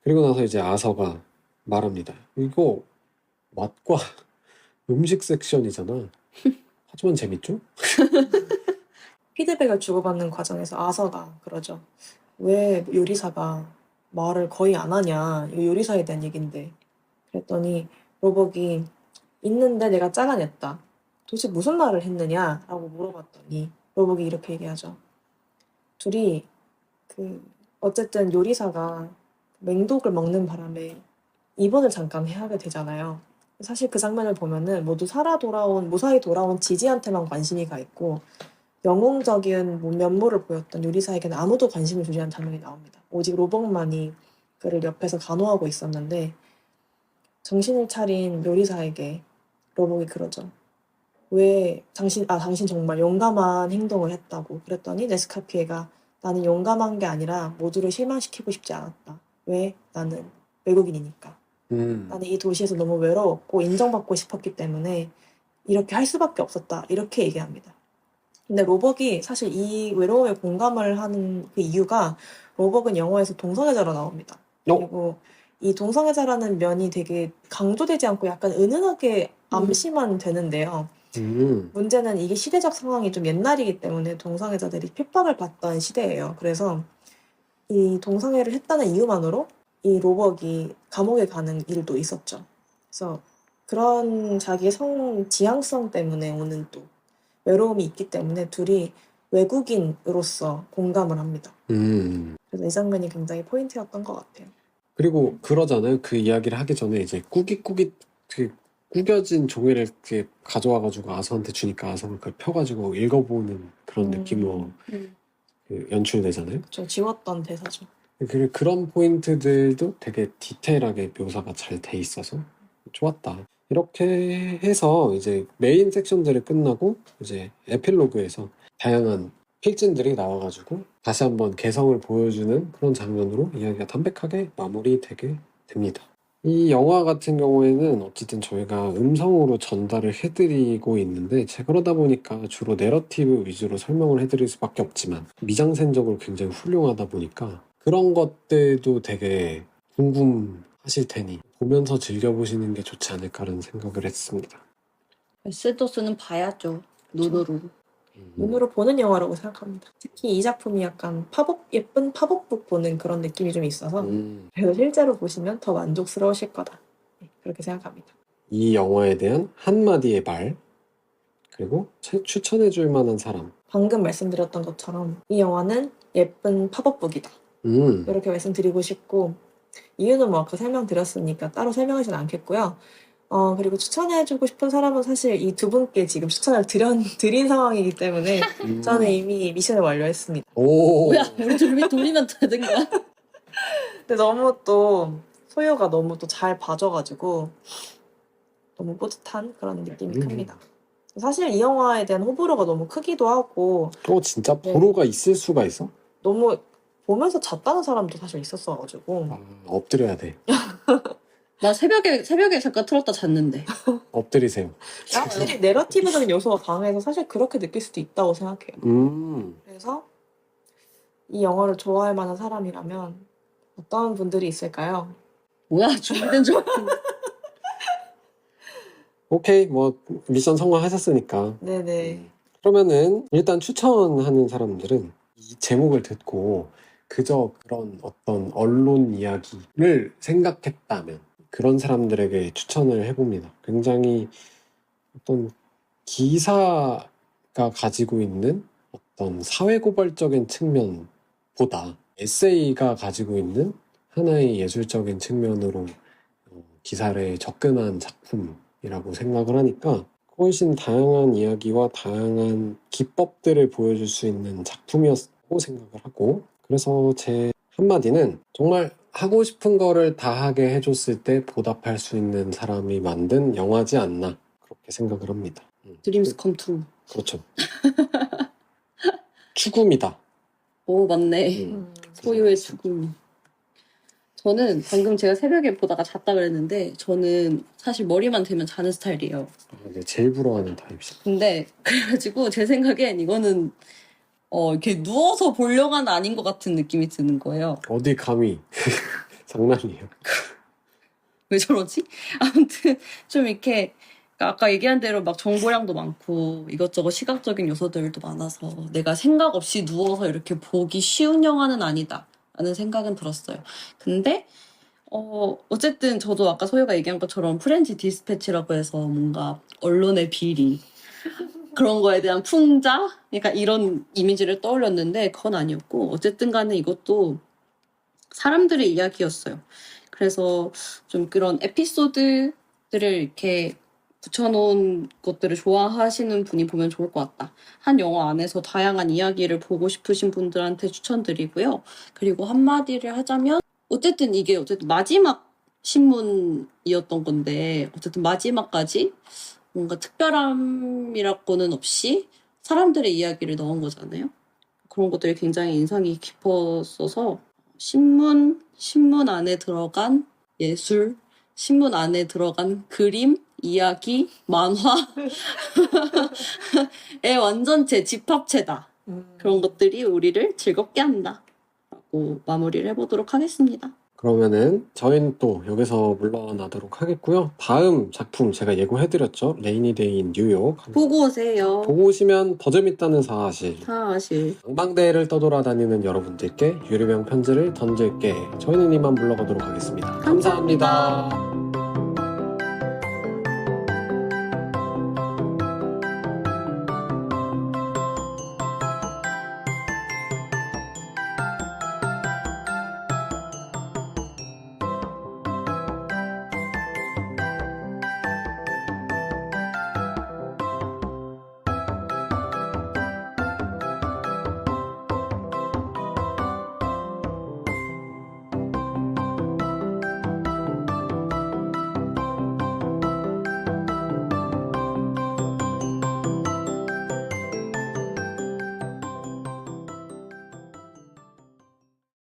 Speaker 2: 그리고 나서 이제 아서가 말합니다. 이거 맛과 음식 섹션이잖아. 하지만 재밌죠?
Speaker 3: 피드백을 주고받는 과정에서 아서가 그러죠. 왜 요리사가 말을 거의 안 하냐. 이거 요리사에 대한 얘긴데. 그랬더니 로벅이 있는데 내가 잘라냈다. 도대체 무슨 말을 했느냐? 라고 물어봤더니 로벅이 이렇게 얘기하죠. 둘이 어쨌든 요리사가 맹독을 먹는 바람에 입원을 잠깐 하게 되잖아요. 사실 그 장면을 보면은 모두 무사히 돌아온 지지한테만 관심이 가 있고 영웅적인 면모를 보였던 요리사에게는 아무도 관심을 주지 않는 장면이 나옵니다. 오직 로벅만이 그를 옆에서 간호하고 있었는데 정신을 차린 요리사에게 로벅이 그러죠. 왜 당신 정말 용감한 행동을 했다고. 그랬더니 네스카피에가 나는 용감한 게 아니라 모두를 실망시키고 싶지 않았다. 왜? 나는 외국인이니까. 나는 이 도시에서 너무 외로웠고 인정받고 싶었기 때문에 이렇게 할 수밖에 없었다. 이렇게 얘기합니다. 근데 로벅이 사실 이 외로움에 공감을 하는 그 이유가 로벅은 영화에서 동성애자로 나옵니다. 그리고 이 동성애자라는 면이 되게 강조되지 않고 약간 은은하게 암시만 되는데요. 문제는 이게 시대적 상황이 좀 옛날이기 때문에 동성애자들이 핍박을 받던 시대예요. 그래서 이 동성애를 했다는 이유만으로 이 로벅이 감옥에 가는 일도 있었죠. 그래서 그런 자기의 지향성 때문에 오는 또 외로움이 있기 때문에 둘이 외국인으로서 공감을 합니다. 그래서 이 장면이 굉장히 포인트였던 것 같아요.
Speaker 2: 그리고 그러잖아요. 그 이야기를 하기 전에 이제 구겨진 종이를 이렇게 가져와가지고 아서한테 주니까 아서가 그걸 펴가지고 읽어보는 그런 느낌으로 연출되잖아요.
Speaker 3: 저 지웠던 대사죠.
Speaker 2: 그리고 그런 포인트들도 되게 디테일하게 묘사가 잘 돼 있어서 좋았다. 이렇게 해서 이제 메인 섹션들이 끝나고 이제 에필로그에서 다양한 필진들이 나와가지고 다시 한번 개성을 보여주는 그런 장면으로 이야기가 담백하게 마무리되게 됩니다. 이 영화 같은 경우에는 어쨌든 저희가 음성으로 전달을 해드리고 있는데 그러다 보니까 주로 내러티브 위주로 설명을 해드릴 수밖에 없지만 미장센적으로 굉장히 훌륭하다 보니까 그런 것들도 되게 궁금하실 테니 보면서 즐겨보시는 게 좋지 않을까라는 생각을 했습니다.
Speaker 1: 웨스더스는 봐야죠. 눈으로.
Speaker 3: 눈으로 보는 영화라고 생각합니다. 특히 이 작품이 약간 예쁜 팝업북 보는 그런 느낌이 좀 있어서 그래서 실제로 보시면 더 만족스러우실 거다. 그렇게 생각합니다.
Speaker 2: 이 영화에 대한 한마디의 말, 그리고 추천해줄 만한 사람.
Speaker 3: 방금 말씀드렸던 것처럼 이 영화는 예쁜 팝업북이다. 이렇게 말씀드리고 싶고 이유는 뭐 아까 설명드렸으니까 따로 설명하진 않겠고요. 그리고 추천해주고 싶은 사람은 사실 이 두 분께 지금 추천을 드린 상황이기 때문에 저는 이미 미션을 완료했습니다.
Speaker 1: 뭐야, 우리 둘이 돌리면 되는 거야?
Speaker 3: 근데 너무 또 소요가 너무 또 잘 봐줘가지고 너무 뿌듯한 그런 느낌이 큽니다. 사실 이 영화에 대한 호불호가 너무 크기도 하고
Speaker 2: 진짜 보로가 있을 수가 있어?
Speaker 3: 너무 보면서 잤다는 사람도 사실 있었어가지고
Speaker 2: 엎드려야 돼.
Speaker 1: 나 새벽에 잠깐 틀었다 잤는데.
Speaker 2: 엎드리세요.
Speaker 3: 확실히 내러티브적인 요소가 강해서 사실 그렇게 느낄 수도 있다고 생각해요. 그래서 이 영화를 좋아할 만한 사람이라면 어떤 분들이 있을까요?
Speaker 1: 뭐야, 준비된 줄 알았는데.
Speaker 2: 오케이, 뭐 미션 성공하셨으니까.
Speaker 3: 네네.
Speaker 2: 그러면은 일단 추천하는 사람들은 이 제목을 듣고 그저 그런 어떤 언론 이야기를 생각했다면 그런 사람들에게 추천을 해봅니다. 굉장히 어떤 기사가 가지고 있는 어떤 사회고발적인 측면보다 에세이가 가지고 있는 하나의 예술적인 측면으로 기사에 접근한 작품이라고 생각을 하니까 훨씬 다양한 이야기와 다양한 기법들을 보여줄 수 있는 작품이었다고 생각을 하고, 그래서 제 한마디는 정말 하고 싶은 거를 다 하게 해줬을 때 보답할 수 있는 사람이 만든 영화지 않나 그렇게 생각을 합니다.
Speaker 1: 드림스 컴투.
Speaker 2: 그렇죠. 죽음이다.
Speaker 1: 오, 맞네. 소유의 죽음. 저는 방금 제가 새벽에 보다가 잤다 그랬는데, 저는 사실 머리만 대면 자는 스타일이에요.
Speaker 2: 네, 제일 부러워하는 타입이죠.
Speaker 1: 근데 그래가지고 제 생각엔 이거는 이렇게 누워서 보려고는 아닌 것 같은 느낌이 드는 거예요.
Speaker 2: 어디 감히. 장난이에요.
Speaker 1: 왜 저러지? 아무튼 좀 이렇게 아까 얘기한 대로 막 정보량도 많고 이것저것 시각적인 요소들도 많아서 내가 생각 없이 누워서 이렇게 보기 쉬운 영화는 아니다 라는 생각은 들었어요. 근데 어쨌든 저도 아까 소유가 얘기한 것처럼 프렌치 디스패치라고 해서 뭔가 언론의 비리 그런 거에 대한 풍자? 그러니까 이런 이미지를 떠올렸는데 그건 아니었고, 어쨌든 간에 이것도 사람들의 이야기였어요. 그래서 좀 그런 에피소드들을 이렇게 붙여놓은 것들을 좋아하시는 분이 보면 좋을 것 같다. 한 영화 안에서 다양한 이야기를 보고 싶으신 분들한테 추천드리고요. 그리고 한마디를 하자면 어쨌든 이게 마지막 신문이었던 건데 어쨌든 마지막까지 뭔가 특별함이라고는 없이 사람들의 이야기를 넣은 거잖아요. 그런 것들이 굉장히 인상이 깊었어서 신문 안에 들어간 예술, 신문 안에 들어간 그림, 이야기, 만화의 완전체, 집합체다. 그런 것들이 우리를 즐겁게 한다. 라고 마무리를 해보도록 하겠습니다.
Speaker 2: 그러면은 저희는 또 여기서 물러나도록 하겠고요. 다음 작품 제가 예고해드렸죠. 레이니 데이 인 뉴욕.
Speaker 1: 보고 오세요.
Speaker 2: 보고 오시면 더 재밌다는 사실.
Speaker 1: 사실.
Speaker 2: 방방대를 떠돌아다니는 여러분들께 유리병 편지를 던질게. 저희는 이만 물러가도록 하겠습니다. 감사합니다.